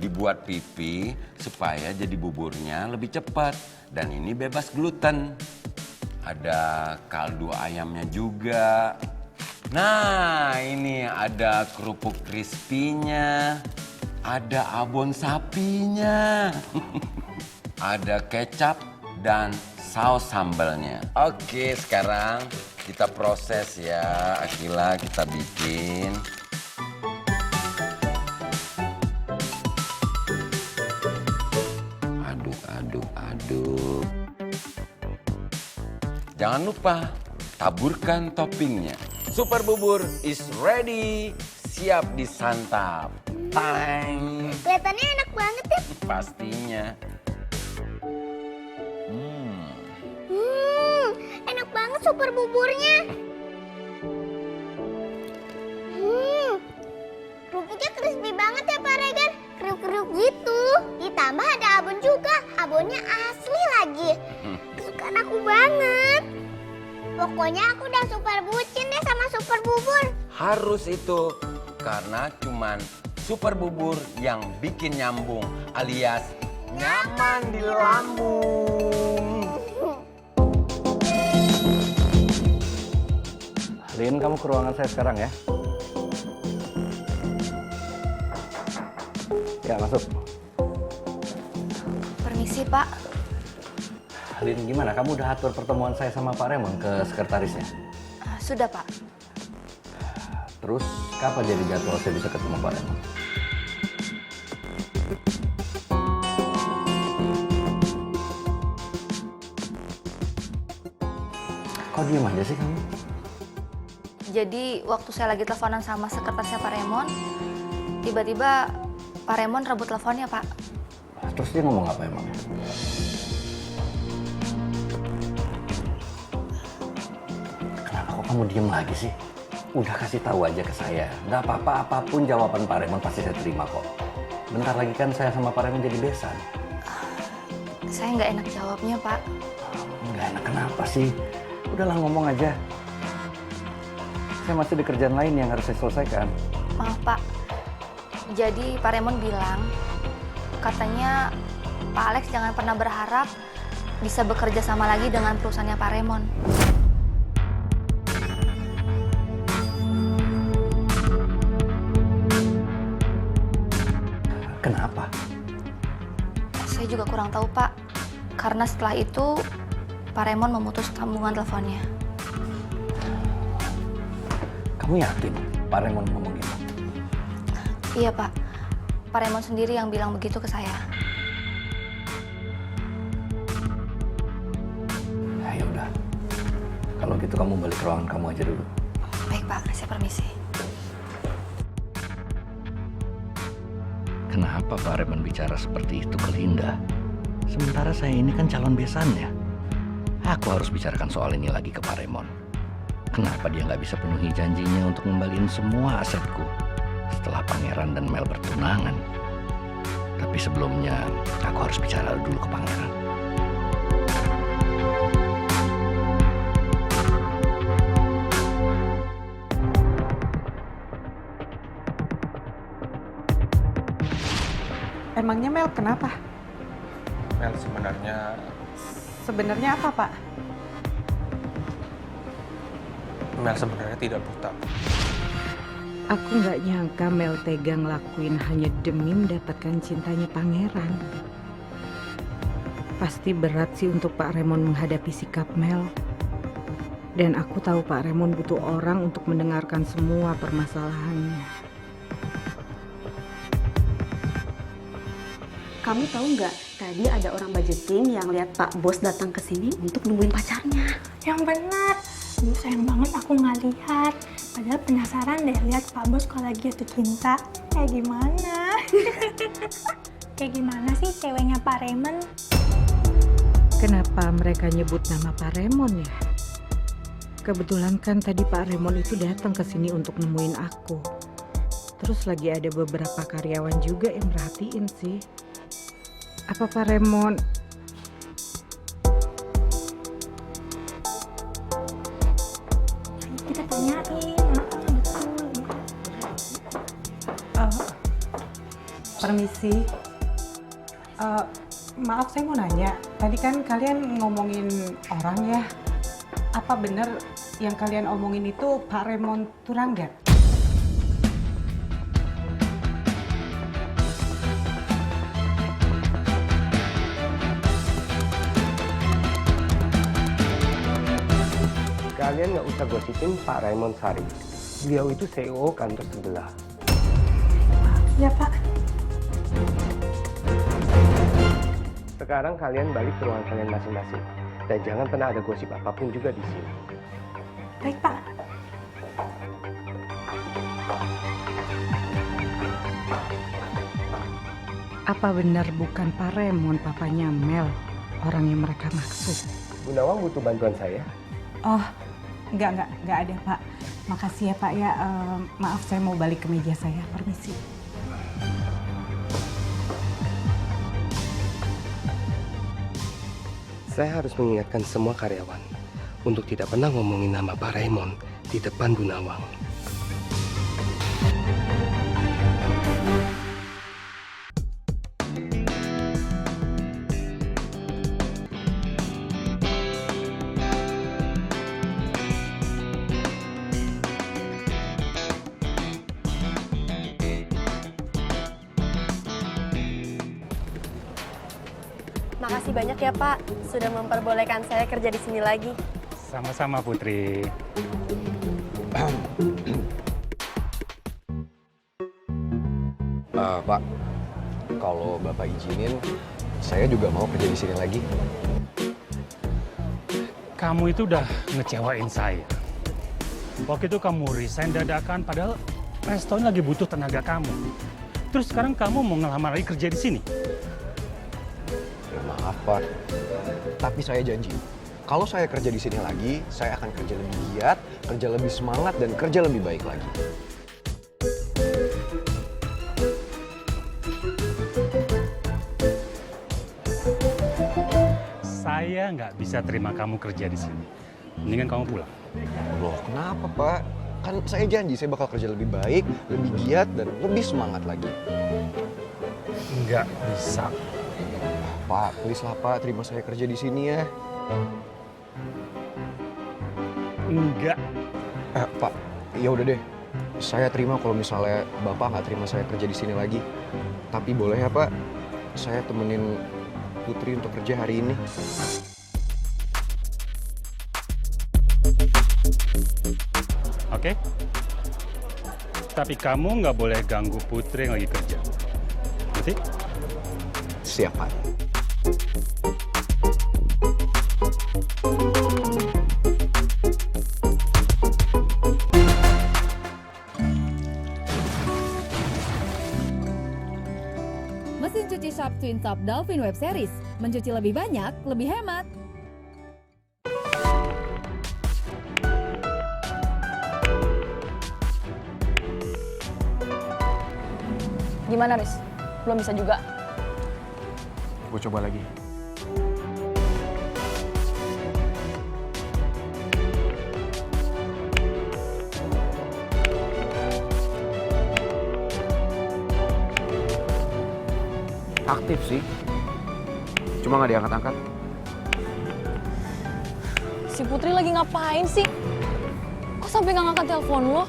Dibuat pipi supaya jadi buburnya lebih cepat. Dan ini bebas gluten. Ada kaldu ayamnya juga. Nah, ini ada kerupuk crispy-nya. Ada abon sapinya. Ada kecap dan saus sambalnya. Oke, sekarang kita proses ya. Akila, kita bikin. Aduk. Jangan lupa taburkan toppingnya. Super bubur is ready, siap disantap. Tang. Kelihatannya enak banget ya. Pastinya. Enak banget super buburnya. Kerupuknya crispy banget ya Pak Regan. Kriuk-kriuk gitu. Ditambah ada abon juga. Abonnya asli lagi. Kesukaan aku banget. Pokoknya aku udah super bucin deh sama super bubur. Harus itu. Karena cuman super bubur yang bikin nyambung alias nyaman di lambung. Lin, kamu ke ruangan saya sekarang ya. Ya, masuk. Permisi, Pak. Lin, gimana? Kamu udah atur pertemuan saya sama Pak Raymond ke sekretarisnya? Sudah, Pak. Terus, kapan jadi jadwal saya bisa ketemu Pak Raymond? Kok diem aja sih kamu? Jadi, waktu saya lagi teleponan sama sekretarisnya Pak Raymond, tiba-tiba Pak Raymond rebut teleponnya, Pak. Terus dia ngomong apa emang? Kenapa kok kamu diem lagi sih? Udah kasih tahu aja ke saya. Nggak apa-apa, apapun jawaban Pak Raymond pasti saya terima kok. Bentar lagi kan saya sama Pak Raymond jadi besan. Saya nggak enak jawabnya, Pak. Nggak enak kenapa sih? Udahlah ngomong aja. Saya masih ada kerjaan lain yang harus saya selesaikan. Maaf, Pak. Jadi Pak Raymond bilang, katanya Pak Alex jangan pernah berharap bisa bekerja sama lagi dengan perusahaannya Pak Raymond. Kenapa? Saya juga kurang tahu, Pak. Karena setelah itu, Pak Raymond memutus sambungan teleponnya. Kamu yakin Pak Raymond ngomong gitu? Iya, Pak. Pak Raymond sendiri yang bilang begitu ke saya. Ya udah. Kalau gitu kamu balik ke ruangan kamu aja dulu. Baik, Pak, saya permisi. Kenapa Pak Raymond bicara seperti itu ke Linda? Sementara saya ini kan calon besannya. Aku harus bicarakan soal ini lagi ke Pak Raymond. Kenapa dia nggak bisa penuhi janjinya untuk ngembaliin semua asetku setelah Pangeran dan Mel bertunangan? Tapi sebelumnya, aku harus bicara dulu ke Pangeran. Emangnya Mel kenapa? Mel sebenarnya Sebenarnya apa, Pak? Mel sebenarnya tidak buta. Aku nggak nyangka Mel tega ngelakuin hanya demi mendapatkan cintanya Pangeran. Pasti berat sih untuk Pak Raymond menghadapi sikap Mel. Dan aku tahu Pak Raymond butuh orang untuk mendengarkan semua permasalahannya. Kamu tahu nggak, tadi ada orang budgeting yang lihat Pak Bos datang ke sini untuk nungguin pacarnya. Yang benar. Duh, sayang banget aku nggak lihat. Padahal penasaran deh lihat Pak Bos kalau lagi jatuh cinta. Kayak gimana? Kayak gimana sih ceweknya Pak Raymond? Kenapa mereka nyebut nama Pak Raymond ya? Kebetulan kan tadi Pak Raymond itu datang ke sini untuk nemuin aku. Terus lagi ada beberapa karyawan juga yang merhatiin sih. Apa Pak Raymond? Kita tanyain. Permisi. Maaf saya mau nanya. Tadi kan kalian ngomongin orang ya. Apa benar yang kalian omongin itu Pak Raymond Turangga? Kalian nggak usah gosipin Pak Raymond Sari. Beliau itu CEO kantor sebelah. Ya Pak. Sekarang kalian balik ke ruangan kalian masing-masing. Dan jangan pernah ada gosip apapun juga di sini. Baik Pak. Apa benar bukan Pak Raymond papanya Mel orang yang mereka maksud? Bu Nawang butuh bantuan saya? Oh, enggak ada Pak. Makasih ya Pak ya. Maaf saya mau balik ke meja saya. Permisi. Saya harus mengingatkan semua karyawan untuk tidak pernah ngomongin nama Pak Raymond di depan Bu Nawang. Makasih banyak ya Pak, sudah memperbolehkan saya kerja di sini lagi. Sama-sama Putri. Pak, kalau Bapak izinin, saya juga mau kerja di sini lagi. Kamu itu udah ngecewain saya. Waktu itu kamu resign dadakan, padahal restoran lagi butuh tenaga kamu. Terus sekarang kamu mau ngelamar lagi kerja di sini? Ya, maaf Pak, tapi saya janji, kalau saya kerja di sini lagi, saya akan kerja lebih giat, kerja lebih semangat, dan kerja lebih baik lagi. Saya nggak bisa terima kamu kerja di sini. Mendingan kamu pulang. Loh, kenapa Pak? Kan saya janji saya bakal kerja lebih baik, lebih giat, dan lebih semangat lagi. Nggak bisa. Pak, please lah Pak, terima saya kerja di sini ya. Enggak. Pak, ya udah deh. Saya terima kalau misalnya Bapak nggak terima saya kerja di sini lagi. Tapi boleh ya Pak, saya temenin Putri untuk kerja hari ini. Oke? Tapi kamu nggak boleh ganggu Putri yang lagi kerja. Ngerti? Siap Pak. stream Top Dolphin Web Series. Mencuci lebih banyak, lebih hemat. Gimana, Riz? Belum bisa juga? Gue coba lagi. Aktif sih. Cuma nggak diangkat-angkat. Si Putri lagi ngapain sih? Kok sampai nggak ngangkat telepon lo?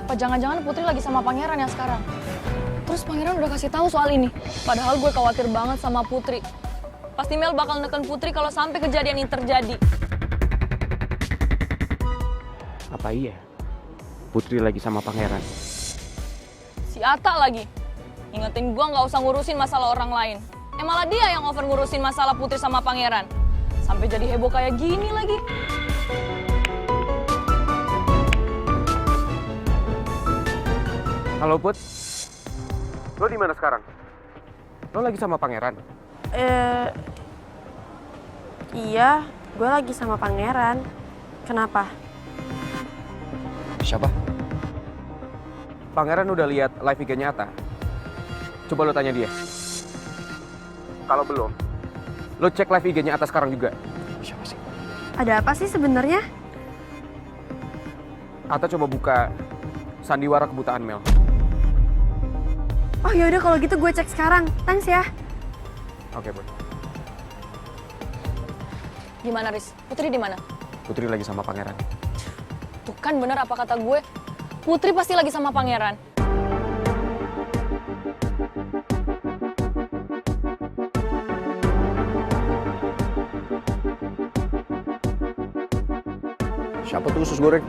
Apa jangan-jangan Putri lagi sama pangeran ya sekarang? Terus pangeran udah kasih tahu soal ini. Padahal gue khawatir banget sama Putri. Pasti Mel bakal neken Putri kalau sampai kejadian ini terjadi. Apa iya? Putri lagi sama pangeran. Si Ata lagi. Ingetin gue nggak usah ngurusin masalah orang lain. Malah dia yang over ngurusin masalah Putri sama pangeran. Sampai jadi heboh kayak gini lagi. Halo Put, lo di mana sekarang? Lo lagi sama pangeran? Iya, gue lagi sama pangeran. Kenapa? Siapa? Pangeran udah lihat live IG-nya Ata. Coba lo tanya dia. Kalau belum, lo cek live IG-nya Ata sekarang juga. Siapa sih? Ada apa sih sebenarnya? Ata coba buka sandiwara kebutaan Mel. Oh yaudah kalau gitu gue cek sekarang. Thanks ya. Oke, Bud. Gimana, Riz? Putri di mana? Putri lagi sama pangeran. Tuh kan bener apa kata gue. Putri pasti lagi sama pangeran. Siapa tuh usus goreng?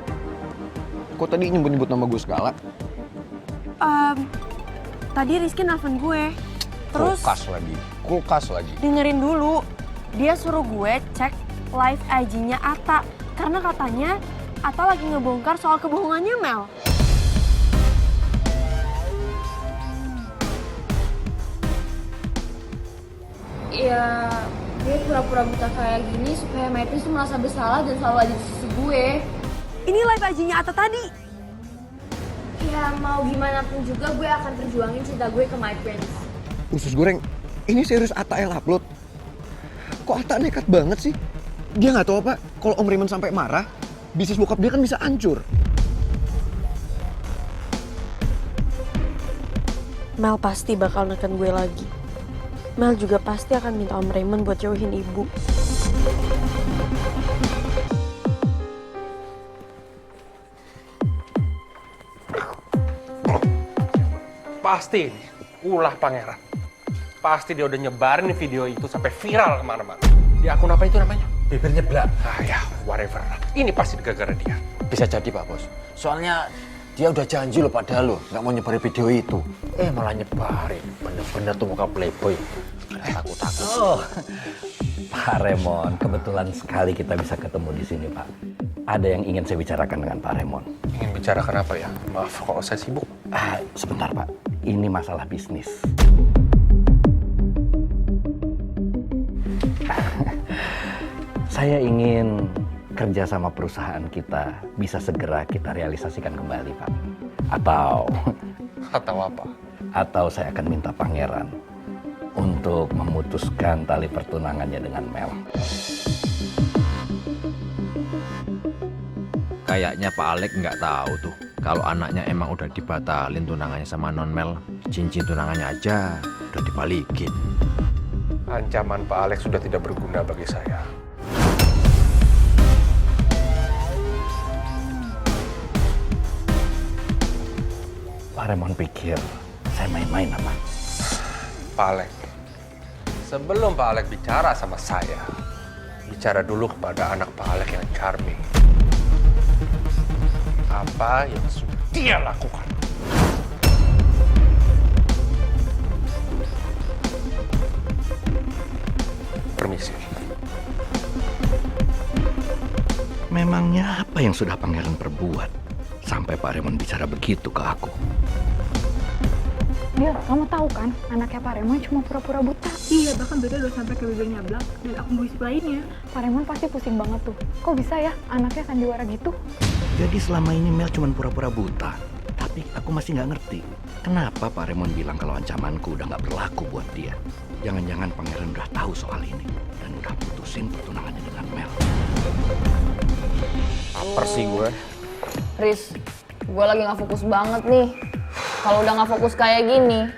Kok tadi nyebut-nyebut nama gue segala? Tadi Rizky nelfon gue. Terus Kulkas lagi. dengerin dulu. Dia suruh gue cek live IG-nya Ata. Karena katanya Ata lagi ngebongkar soal kebohongannya Mel. Ya, gue pura-pura buta kayak gini supaya My Prince tuh merasa bersalah dan selalu ada di sisi gue. Ini live IG-nya Ata tadi. Ya, mau gimana pun juga gue akan perjuangin cinta gue ke My Prince. Usus goreng, ini serius Ata yang upload? Kok Ata nekat banget sih? Dia nggak tahu apa, kalau Om Raymond sampai marah, bisnis bokap dia kan bisa hancur. Mel pasti bakal neken gue lagi. Mel juga pasti akan minta Om Raymond buat jauhin ibu. Pasti ini ulah pangeran. Pasti dia udah nyebarin video itu sampai viral kemana-mana. Di akun apa itu namanya? Bibir nyeblak. Ah ya, whatever. Ini pasti gara-gara dia. Bisa jadi Pak Bos. Soalnya dia udah janji loh padahal lo nggak mau nyebarin video itu. Malah nyebarin. Bener-bener tuh muka playboy. Takut-takut. Oh, Pak Remon, kebetulan sekali kita bisa ketemu di sini, Pak. Ada yang ingin saya bicarakan dengan Pak Remon. Ingin bicarakan apa ya? Maaf kalau saya sibuk. Sebentar, Pak. Ini masalah bisnis. Saya ingin kerja sama perusahaan kita bisa segera kita realisasikan kembali, Pak. Atau apa? Atau saya akan minta pangeran untuk memutuskan tali pertunangannya dengan Mel. Kayaknya Pak Alek nggak tahu tuh kalau anaknya emang udah dibatalin tunangannya sama Non Mel. Cincin tunangannya aja udah dibalikin. Ancaman Pak Alex sudah tidak berguna bagi saya. Pak Remon pikir saya main-main apa? Pak Alex, sebelum Pak Alex bicara sama saya, bicara dulu kepada anak Pak Alex yang charming. Apa yang sudah dia lakukan? Permisi. Memangnya apa yang sudah pangeran perbuat sampai Pak Remon bicara begitu ke aku? Bil, kamu tahu kan, anaknya Pak Remon cuma pura-pura buta. Iya, bahkan beda udah sampai ke bibirnya Blak dan akun gosip lainnya. Pak Remon pasti pusing banget tuh. Kok bisa ya anaknya sandiwara gitu? Jadi selama ini Mel cuma pura-pura buta. Tapi aku masih nggak ngerti. Kenapa Pak Remon bilang kalau ancamanku udah nggak berlaku buat dia? Jangan-jangan pangeran udah tahu soal ini. Dan udah putusin pertunangannya dengan Mel. Laper sih gue. Riz, gue lagi gak fokus banget nih. Kalau udah gak fokus kayak gini,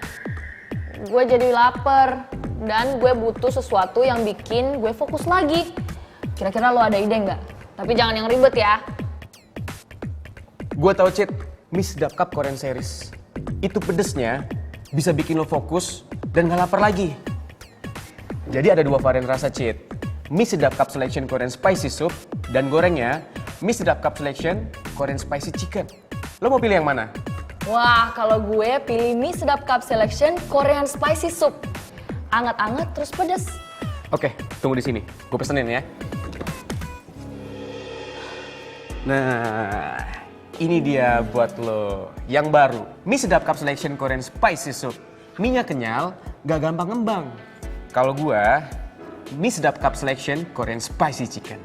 gue jadi lapar. Dan gue butuh sesuatu yang bikin gue fokus lagi. Kira-kira lo ada ide nggak? Tapi jangan yang ribet ya. Gue tau, Cid, mie sedap cup Korean series. Itu pedesnya bisa bikin lo fokus dan gak lapar lagi. Jadi ada 2 varian rasa, Cid. Mie sedap cup selection Korean spicy soup dan gorengnya mie sedap cup selection Korean spicy chicken. Lo mau pilih yang mana? Wah, kalau gue pilih mie sedap cup selection Korean spicy soup. Anget-anget terus pedes. Oke, tunggu di sini. Gue pesenin ya. Nah, ini dia buat lo yang baru. Mie sedap cup selection Korean spicy soup. Mie-nya kenyal, gak gampang ngembang. Kalau gue, mie sedap cup selection Korean spicy chicken.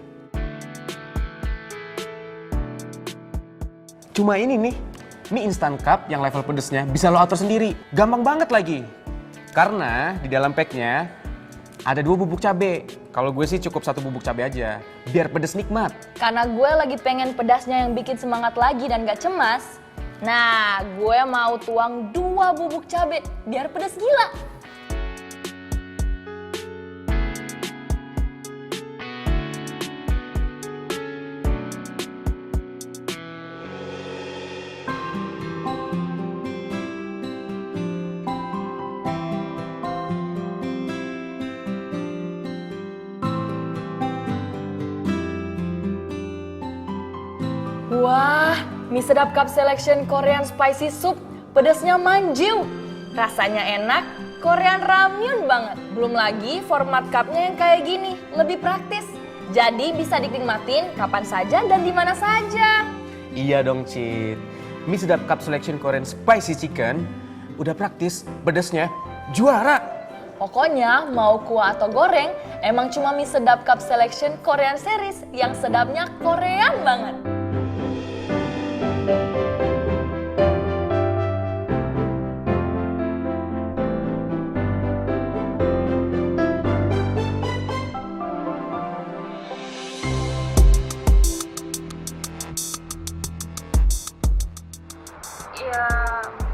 Cuma ini nih, mie instant cup yang level pedesnya bisa lo atur sendiri. Gampang banget lagi. Karena di dalam packnya ada 2 bubuk cabe. Kalau gue sih cukup 1 bubuk cabe aja, biar pedes nikmat. Karena gue lagi pengen pedasnya yang bikin semangat lagi dan gak cemas. Nah, gue mau tuang 2 bubuk cabe biar pedes gila. Wah, mie sedap cup selection Korean spicy soup, pedasnya manju. Rasanya enak, Korean ramyun banget. Belum lagi format cupnya yang kayak gini, lebih praktis. Jadi bisa dinikmatin kapan saja dan di mana saja. Iya dong, Cid. Mie sedap cup selection Korean spicy chicken udah praktis, pedesnya juara. Pokoknya mau kuah atau goreng, emang cuma mie sedap cup selection Korean series yang sedapnya Korean banget. Ya,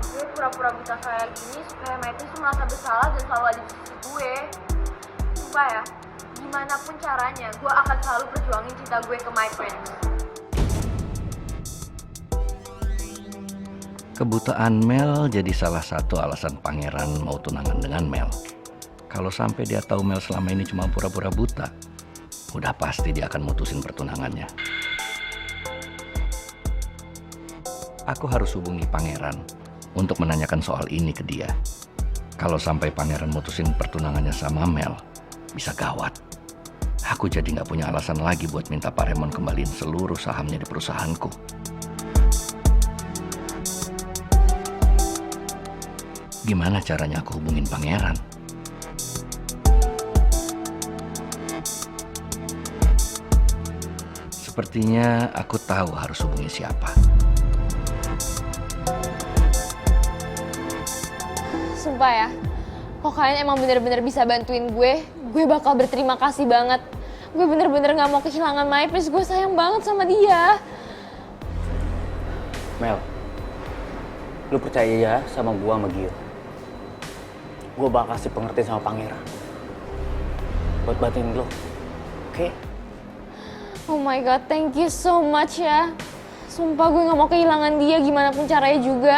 gue pura-pura buta kayak gini supaya Matthew tuh merasa bersalah dan selalu ada di sisi gue. Sumpah ya, gimana pun caranya, gue akan selalu perjuangin cinta gue ke my friends. Kebutaan Mel jadi salah satu alasan pangeran mau tunangan dengan Mel. Kalau sampai dia tahu Mel selama ini cuma pura-pura buta, udah pasti dia akan mutusin pertunangannya. Aku harus hubungi pangeran untuk menanyakan soal ini ke dia. Kalau sampai pangeran mutusin pertunangannya sama Mel, bisa gawat. Aku jadi nggak punya alasan lagi buat minta Pak Remon kembaliin seluruh sahamnya di perusahaanku. Gimana caranya aku hubungin pangeran? Sepertinya aku tahu harus hubungi siapa. Sumpah ya, kok kalian emang bener-bener bisa bantuin gue bakal berterima kasih banget. Gue bener-bener gak mau kehilangan my prince, gue sayang banget sama dia. Mel, lu percaya ya sama gua sama Gio. Gue bakal kasih pengertian sama pangeran buat batin lo, oke? Oh my god, thank you so much ya. Sumpah gue gak mau kehilangan dia gimana pun caranya juga.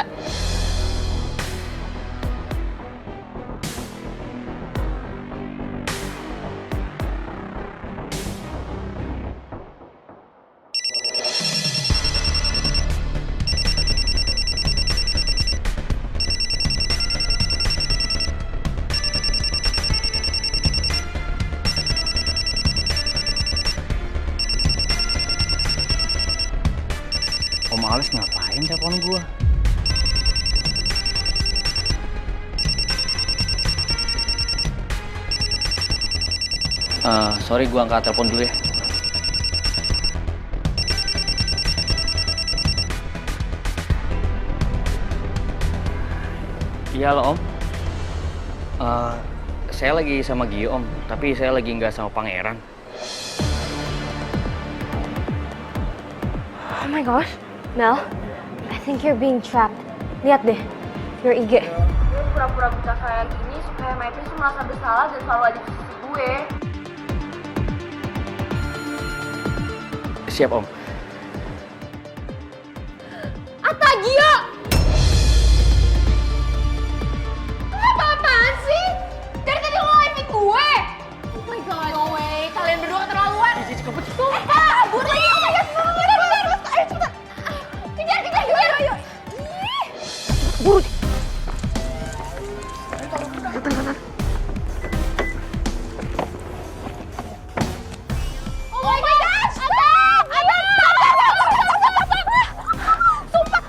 Om Alex ngapain telepon gua? Sorry, gue angkat telepon dulu ya. Iya halo Om. Saya lagi sama Gio Om, tapi saya lagi nggak sama Pangeran. Oh my gosh, Mel, I think you're being trapped. Lihat deh, your IG. Gue pura-pura buta kayak gini supaya my prince merasa bersalah dan selalu ada di sisi gue. Siap Om. Atta, Gio! Apa-apaan sih? Dari tadi lo live-in gue! Oh my god, no way. Kalian berdua keterlaluan. Kabur lagi, oh my god. Bentar. Ayo cepetan. Kejar, ayo. Buru. Oh my gosh! Atta, stop! Sumpah!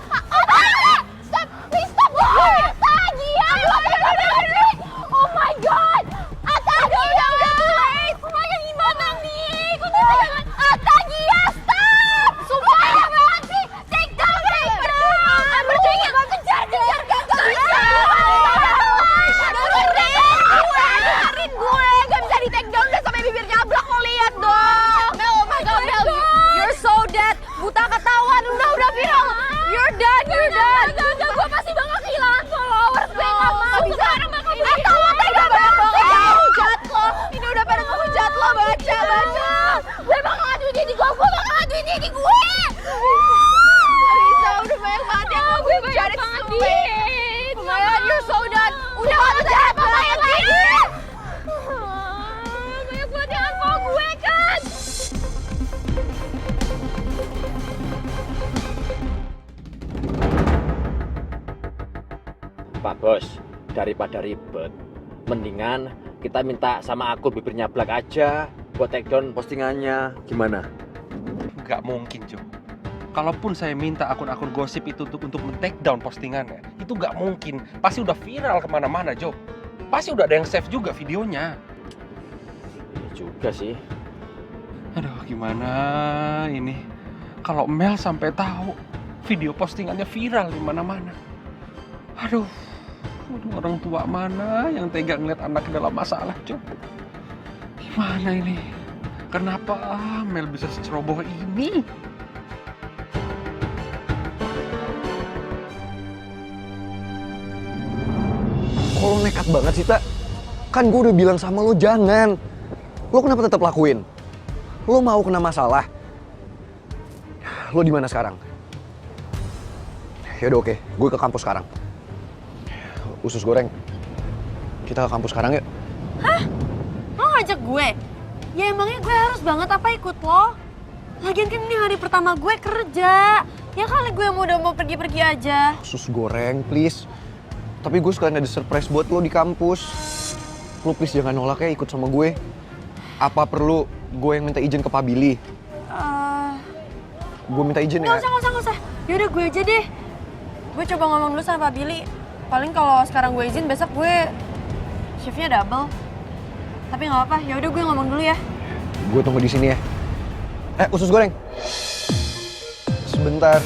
Stop! Please stop! Atta, Gia! Oh my god! Atta, Gia! Oh my god, gimana nih? Atta, Gia, stop! Sumpah, enak banget sih! Take down! I'm bercanda! Kejar! Dengerin gue! Gak bisa di take down udah sampai bibir nyablak, lo lihat dong! Mel, oh my god, Mel! You're so dead! Buta ketahuan! Udah viral! You're done! Gak, gue pasti bakal kehilangan followers! Gue gak mau! Sekarang bakal gue tahu tega banget ngehujat lo! Ini udah pada ngehujat lo! Baca! Gue bakal ngaduin diri gue! Bisa, udah banyak banget yang gue cari sulit! Oh my god, you're so done! Udah gak bisa apa-apain lagi! Banyak banget yang unfollow gue kan! Pak Bos, daripada ribet, mendingan kita minta sama akun bibirnya Black aja buat take down postingannya. Gimana? Nggak mungkin, Jo. Kalaupun saya minta akun-akun gosip itu untuk men-take down postingannya, itu nggak mungkin. Pasti udah viral kemana-mana, Jo. Pasti udah ada yang save juga videonya. Iya juga sih. Aduh, gimana ini? Kalau Mel sampai tahu video postingannya viral di mana-mana. Aduh, orang tua mana yang tega ngeliat anak dalam masalah, Jo? Gimana ini? Kenapa Mel bisa seceroboh ini? Kok lo nekat banget sih, Tak? Kan gue udah bilang sama lo jangan. Lo kenapa tetap lakuin? Lo mau kena masalah? Lo di mana sekarang? Yaudah oke, gue ke kampus sekarang. Usus goreng, kita ke kampus sekarang yuk. Hah? Lo ngajak gue? Ya emangnya gue harus banget apa ikut lo? Lagian kan ini hari pertama gue kerja. Ya kali gue udah mau pergi-pergi aja. Usus goreng, please. Tapi gue sekalian ada surprise buat lo di kampus. Lo please jangan nolak ya ikut sama gue. Apa perlu gue yang minta izin ke Pak Billy? Gue minta izin ya? Nggak usah. Yaudah gue aja deh. Gue coba ngomong dulu sama Pak Billy. Paling kalau sekarang gue izin, besok gue shiftnya double. Tapi nggak apa-apa, yaudah gue ngomong dulu ya. Gue tunggu di sini ya. Usus goreng. Sebentar.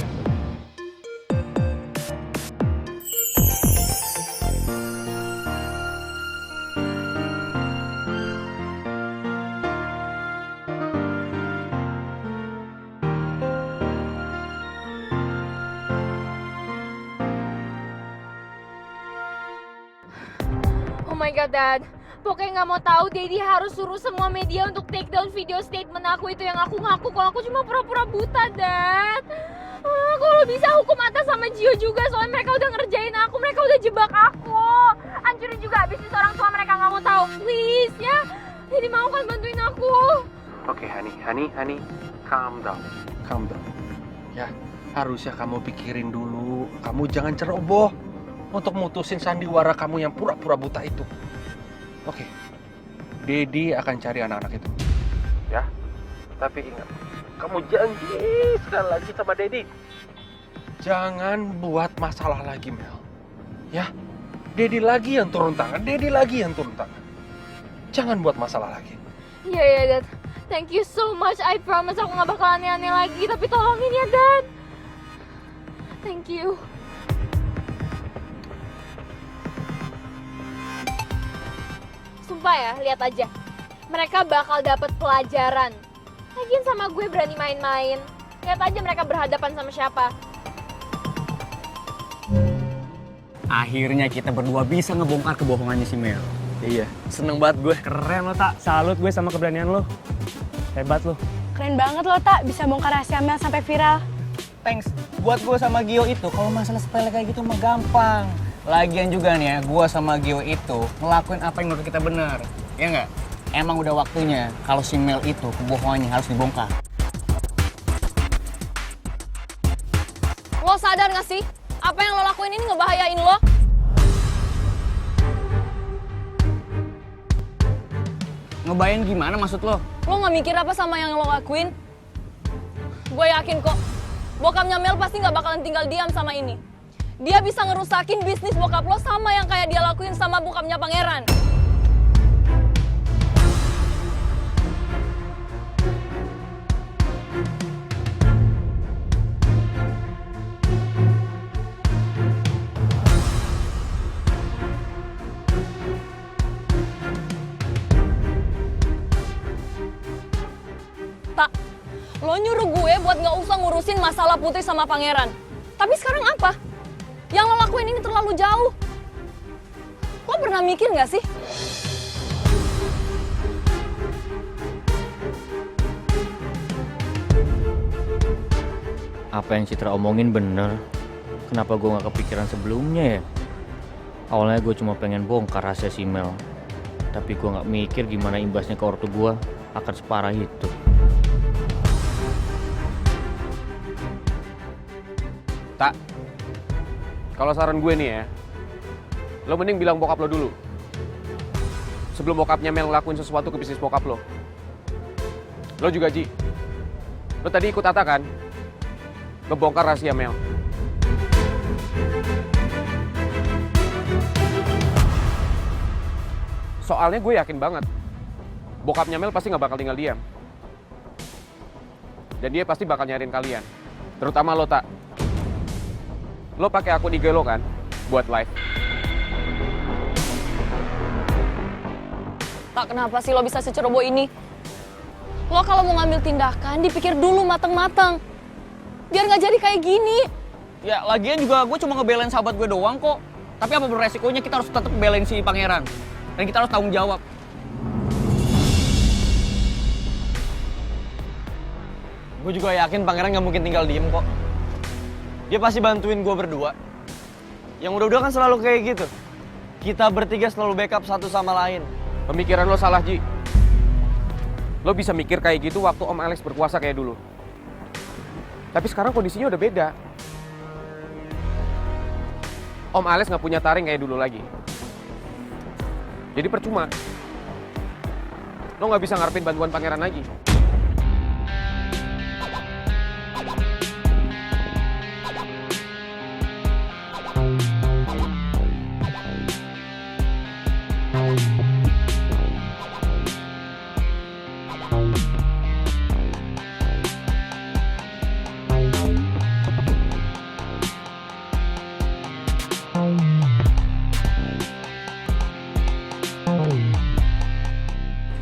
Oh my god, Dad. Pokoknya nggak mau tahu, Daddy harus suruh semua media untuk take down video statement aku itu yang aku ngaku kalau aku cuma pura-pura buta, Dad. Kalau bisa hukum Atta sama Gio juga, soalnya mereka udah ngerjain aku, mereka udah jebak aku. Hancurin juga bisnis orang tua mereka, nggak mau tahu, please ya. Daddy mau kan bantuin aku? Oke, honey, calm down. Ya, harusnya kamu pikirin dulu. Kamu jangan ceroboh untuk mutusin sandiwara kamu yang pura-pura buta itu. Oke, Daddy akan cari anak-anak itu. Ya, tapi ingat, kamu janji sekali lagi sama Daddy. Jangan buat masalah lagi, Mel. Ya, Daddy lagi yang turun tangan. Jangan buat masalah lagi. Iya, Dad. Thank you so much. I promise aku gak bakal aneh-aneh lagi. Tapi tolongin ya, Dad. Thank you. Sumpah ya, lihat aja. Mereka bakal dapat pelajaran. Lagian sama gue berani main-main. Lihat aja mereka berhadapan sama siapa. Akhirnya kita berdua bisa ngebongkar kebohongannya si Mel. Iya, seneng banget gue. Keren lo, Tak. Salut gue sama keberanian lo. Hebat lo. Keren banget lo, Tak, bisa bongkar rahasia Mel sampai viral. Thanks. Buat gue sama Gio itu, kalau masalah sepele kayak gitu mah gampang. Lagian juga nih ya, gue sama Gio itu ngelakuin apa yang menurut kita benar. Ya nggak? Emang udah waktunya kalau si Mel itu kebohongannya harus dibongkar. Lo sadar gak sih? Apa yang lo lakuin ini ngebahayain lo? Ngebayang gimana maksud lo? Lo gak mikir apa sama yang lo lakuin? Gue yakin kok, bokapnya Mel pasti gak bakalan tinggal diam sama ini. Dia bisa ngerusakin bisnis bokap lo sama yang kayak dia lakuin sama bokapnya Pangeran. Tak, lo nyuruh gue buat gak usah ngurusin masalah Putri sama Pangeran. Tapi sekarang apa? Yang lo lakuin ini terlalu jauh. Lo pernah mikir gak sih? Apa yang Citra omongin bener. Kenapa gue gak kepikiran sebelumnya ya? Awalnya gue cuma pengen bongkar rahasia si Mel. Tapi gue gak mikir gimana imbasnya ke ortu gue akan separah itu. Tak, kalau saran gue nih ya, lo mending bilang bokap lo dulu. Sebelum bokapnya Mel ngelakuin sesuatu ke bisnis bokap lo. Lo juga, Ji. Lo tadi ikut Ata kan? Ngebongkar rahasia Mel. Soalnya gue yakin banget, bokapnya Mel pasti gak bakal tinggal diam. Dan dia pasti bakal nyariin kalian. Terutama lo, Tak. Lo pakai akun IG lo kan, buat live. Tak, kenapa sih lo bisa seceroboh ini? Lo kalau mau ngambil tindakan, dipikir dulu matang-matang. Biar nggak jadi kayak gini. Ya, lagian juga gue cuma ngebelain sahabat gue doang kok. Tapi apa resikonya kita harus tetap belain si Pangeran. Dan kita harus tanggung jawab. Gue juga yakin Pangeran nggak mungkin tinggal diem kok. Dia pasti bantuin gue berdua. Yang udah-udah kan selalu kayak gitu. Kita bertiga selalu backup satu sama lain. Pemikiran lo salah, Ji. Lo bisa mikir kayak gitu waktu Om Alex berkuasa kayak dulu. Tapi sekarang kondisinya udah beda. Om Alex nggak punya taring kayak dulu lagi. Jadi percuma. Lo nggak bisa ngarepin bantuan Pangeran lagi.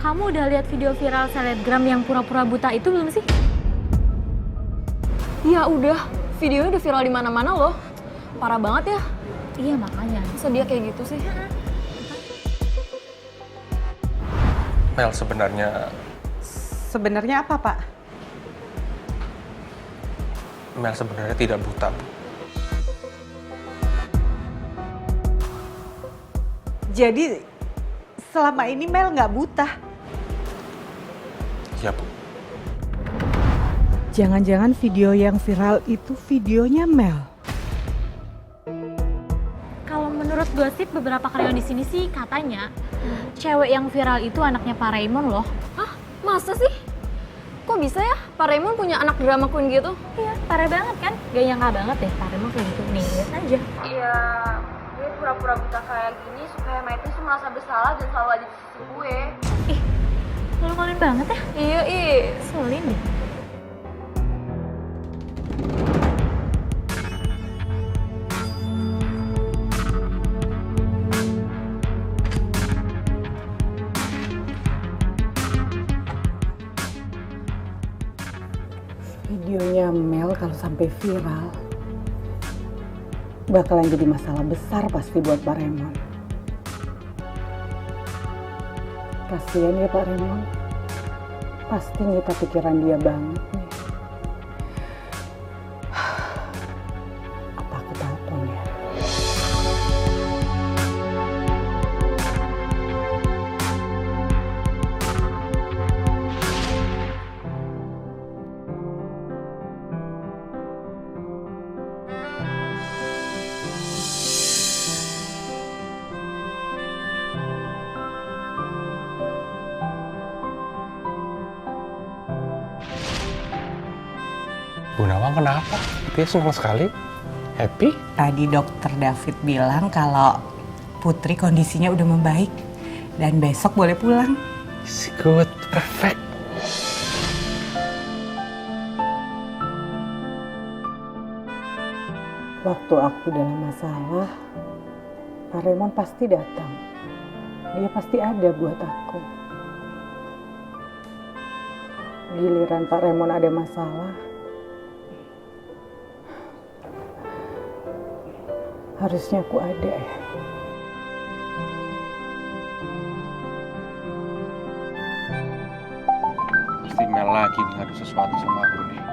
Kamu udah lihat video viral selebgram yang pura-pura buta itu belum sih? Ya udah, videonya udah viral di mana-mana loh. Parah banget ya. Iya makanya. Masa dia kayak gitu sih? Mel, sebenarnya... Sebenarnya apa, Pak? Mel sebenarnya tidak buta, Bu. Jadi selama ini Mel nggak buta? Iya, Bu. Jangan-jangan video yang viral itu videonya Mel. Kalau menurut gosip beberapa karyawan di sini sih katanya cewek yang viral itu anaknya Pak Raymond loh. Hah? Masa sih? Kok bisa ya Pak Raymond punya anak drama queen gitu? Iya, parah banget kan? Gak nyangka banget deh Pak Raymond kayak gitu. Nih, lihat aja. Iya, gue pura-pura buta kayak gini supaya Maitri tuh merasa bersalah dan selalu ada di sisi gue. Ih, Malu-maluin banget ya? Iya, Selin deh. Videonya Mel kalau sampai viral bakalan jadi masalah besar pasti buat Pak Raymond. Kasian ya Pak Raymond, pasti nyita pikiran dia banget nih. Apa aku telepon ya? Bu Nawang kenapa? Dia senang sekali. Happy? Tadi dokter David bilang kalau Putri kondisinya udah membaik dan besok boleh pulang. It's good, perfect. Waktu aku dalam masalah, Pak Raymond pasti datang. Dia pasti ada buat aku. Giliran Pak Raymond ada masalah, harusnya aku ada ya. Pasti Mel lagi ngadu sesuatu sama aku nih.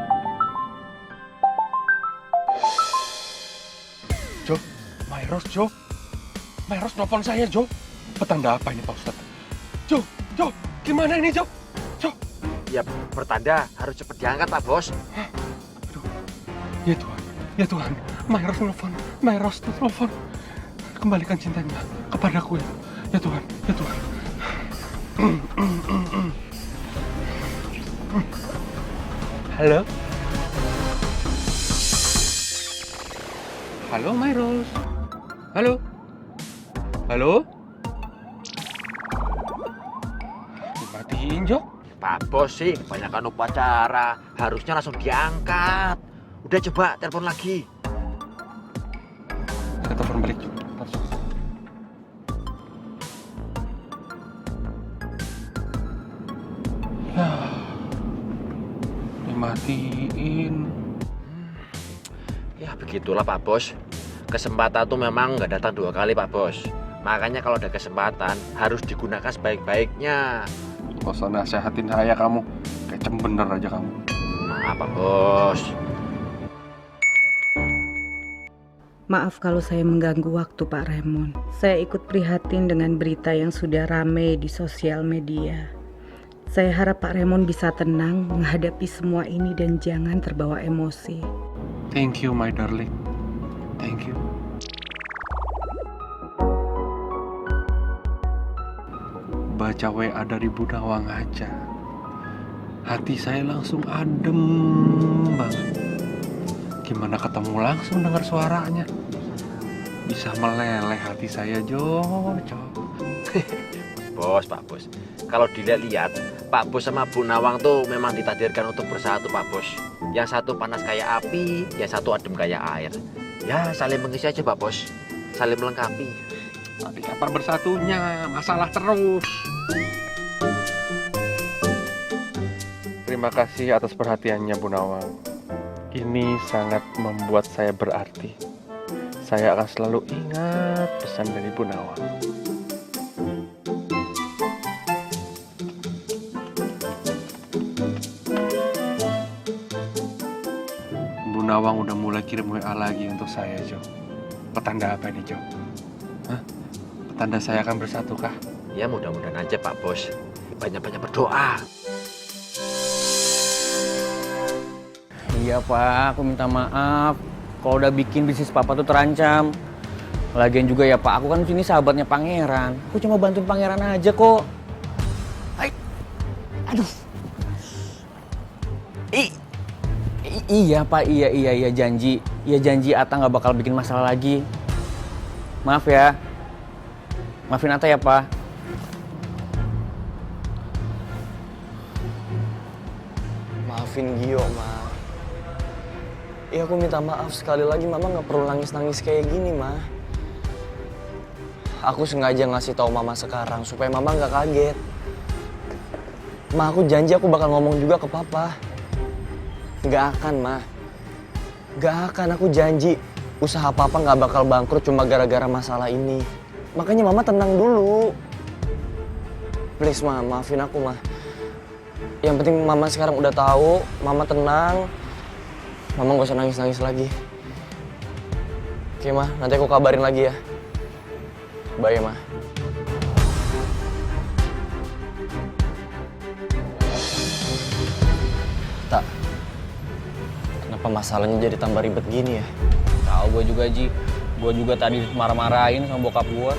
Jo, Myros nelfon saya, Jo. Petanda apa ini Pak Ustadz? Jo, gimana ini Jo? Ya pertanda harus cepat diangkat Pak Bos. Ya Tuhan, Myros telepon. Kembalikan cintanya kepadaku ya Tuhan. Halo Myros. Halo? Dimatiin Jo? Pak Bos sih kebanyakan upacara, harusnya langsung diangkat. Udah coba telepon lagi. Saya telepon balik Jo. Ya, dimatiin. Ya begitulah Pak Bos. Kesempatan tuh memang nggak datang 2 kali Pak Bos. Makanya kalau ada kesempatan harus digunakan sebaik-baiknya. Gak usah nasihatin saya kamu. Kecem bener aja kamu. Maaf Pak Bos. Maaf kalau saya mengganggu waktu Pak Raymond. Saya ikut prihatin dengan berita yang sudah rame di sosial media. Saya harap Pak Raymond bisa tenang menghadapi semua ini dan jangan terbawa emosi. Thank you my darling. Thank you. Baca WA dari Bu Nawang aja, hati saya langsung adem banget. Gimana ketemu langsung dengar suaranya? Bisa meleleh hati saya, Jo. Pak Bos. Kalau dilihat-lihat, Pak Bos sama Bu Nawang tuh memang ditakdirkan untuk bersatu Pak Bos. Yang satu panas kayak api, yang satu adem kayak air. Ya saling mengisi aja Pak Bos, saling melengkapi. Tapi kapan bersatunya? Masalah terus. Terima kasih atas perhatiannya Bu Nawang. Ini sangat membuat saya berarti. Saya akan selalu ingat pesan dari Bu Nawang. Bu Nawang udah mulai kirim WA lagi untuk saya, Jo. Petanda apa ini, Jo? Hah? Petanda saya akan bersatu kah? Ya mudah-mudahan aja Pak Bos. Banyak-banyak berdoa. Iya Pak, aku minta maaf. Kalau udah bikin bisnis Papa tuh terancam. Lagian juga ya Pak, aku kan sini sahabatnya Pangeran. Aku cuma bantuin Pangeran aja kok. Aduh. Iya Pak, iya janji. Iya janji Ata nggak bakal bikin masalah lagi. Maaf ya. Maafin Ata ya Pak. Maafin Gio, Ma. Iya, aku minta maaf sekali lagi. Mama nggak perlu nangis-nangis kayak gini, Ma. Aku sengaja ngasih tahu Mama sekarang supaya Mama nggak kaget. Ma, aku janji aku bakal ngomong juga ke Papa. Nggak akan, Ma. Nggak akan, aku janji. Usaha Papa nggak bakal bangkrut cuma gara-gara masalah ini. Makanya Mama tenang dulu. Please, Ma, maafin aku, Ma. Yang penting Mama sekarang udah tahu, Mama tenang. Mama gak usah nangis-nangis lagi. Oke, Ma, nanti aku kabarin lagi ya. Bye, Ma. Tak, kenapa masalahnya jadi tambah ribet gini ya? Tahu gue juga, Ji. Gue juga tadi marah-marahin sama bokap gue.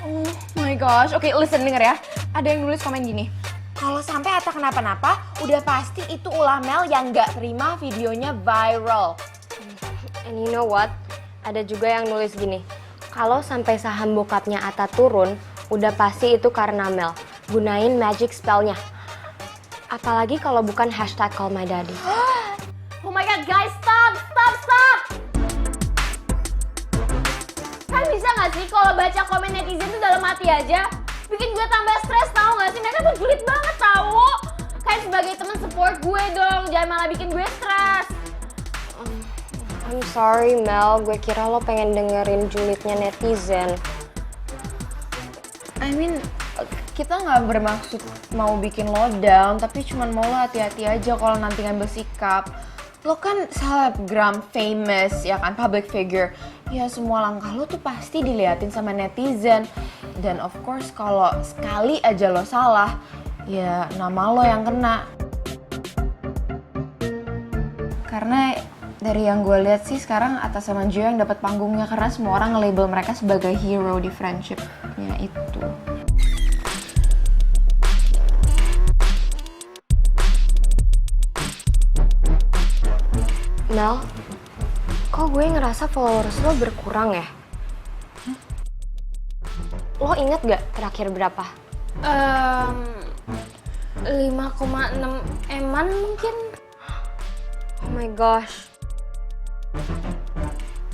Oh my gosh, oke listen denger ya. Ada yang nulis komen gini. Kalau sampai Atta kenapa-napa, udah pasti itu ulah Mel yang nggak terima videonya viral. And you know what? Ada juga yang nulis gini. Kalau sampai saham bokapnya Atta turun, udah pasti itu karena Mel. Gunain magic spellnya. Apalagi kalau bukan hashtag call my daddy. Oh my god guys, stop! Kan bisa gak sih kalau baca komen netizen tuh dalam hati aja? Bikin gue tambah stres tau gak sih? Mereka tuh julid banget tau. Kayak sebagai temen support gue dong, jangan malah bikin gue stres. I'm sorry Mel, gue kira lo pengen dengerin julidnya netizen. I mean, kita nggak bermaksud mau bikin lo down, tapi cuman mau lo hati-hati aja kalau nanti ngambil sikap. Lo kan selebgram famous, ya kan, public figure. Ya semua langkah lo tuh pasti diliatin sama netizen. Dan of course kalau sekali aja lo salah, ya nama lo yang kena. Karena dari yang gue lihat sih sekarang Atta sama Gio yang dapat panggungnya karena semua orang nge-label mereka sebagai hero di friendship-nya itu. Mel, kok gue ngerasa followers lo berkurang ya? Lo inget gak terakhir berapa? 5,6 eman mungkin? Oh my gosh.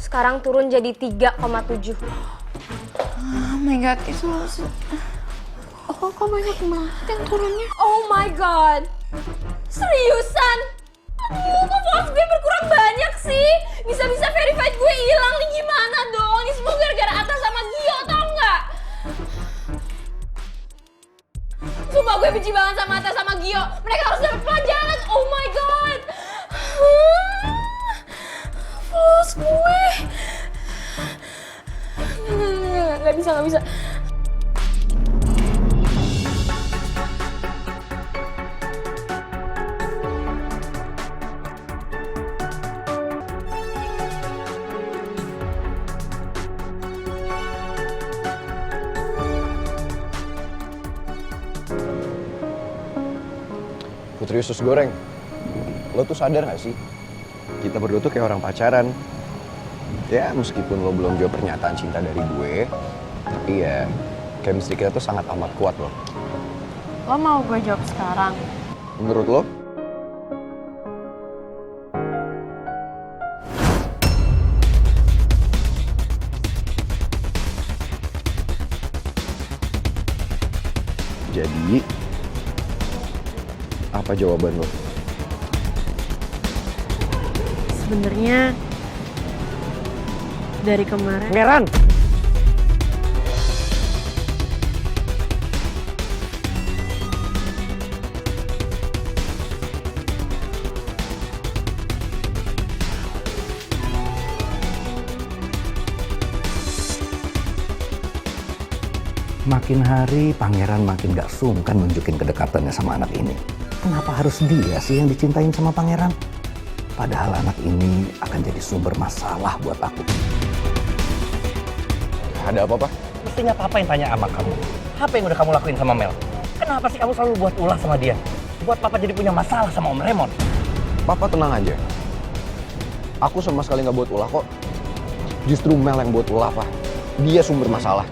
Sekarang turun jadi 3,7. Oh my god, itu... kok banyak banget yang turunnya? Oh my god. Seriusan? Aduh, kok followers gue berkurang banyak sih? Bisa-bisa verified gue hilang nih, gimana dong? Ini semua gara-gara Atta sama Gio, tau nggak? Sumpah gue benci banget sama Atta sama Gio. Mereka harus dapat pelajaran. Oh my god. Followers gue. Nggak bisa. Putri usus goreng, lo tuh sadar gak sih? Kita berdua tuh kayak orang pacaran. Ya meskipun lo belum jawab pernyataan cinta dari gue, tapi ya chemistry kita tuh sangat amat kuat loh. Lo mau gue jawab sekarang? Menurut lo? Jadi, apa jawaban lo? Sebenarnya dari kemarin. Pangeran! Makin hari Pangeran makin gak sungkan nunjukin kedekatannya sama anak ini. Kenapa harus dia sih yang dicintain sama Pangeran? Padahal anak ini akan jadi sumber masalah buat aku. Ada apa, Pak? Mestinya Papa yang tanya sama kamu. Apa yang udah kamu lakuin sama Mel? Kenapa sih kamu selalu buat ulah sama dia? Buat Papa jadi punya masalah sama Om Raymond. Papa tenang aja. Aku sama sekali nggak buat ulah kok. Justru Mel yang buat lo lava. Dia sumber masalah.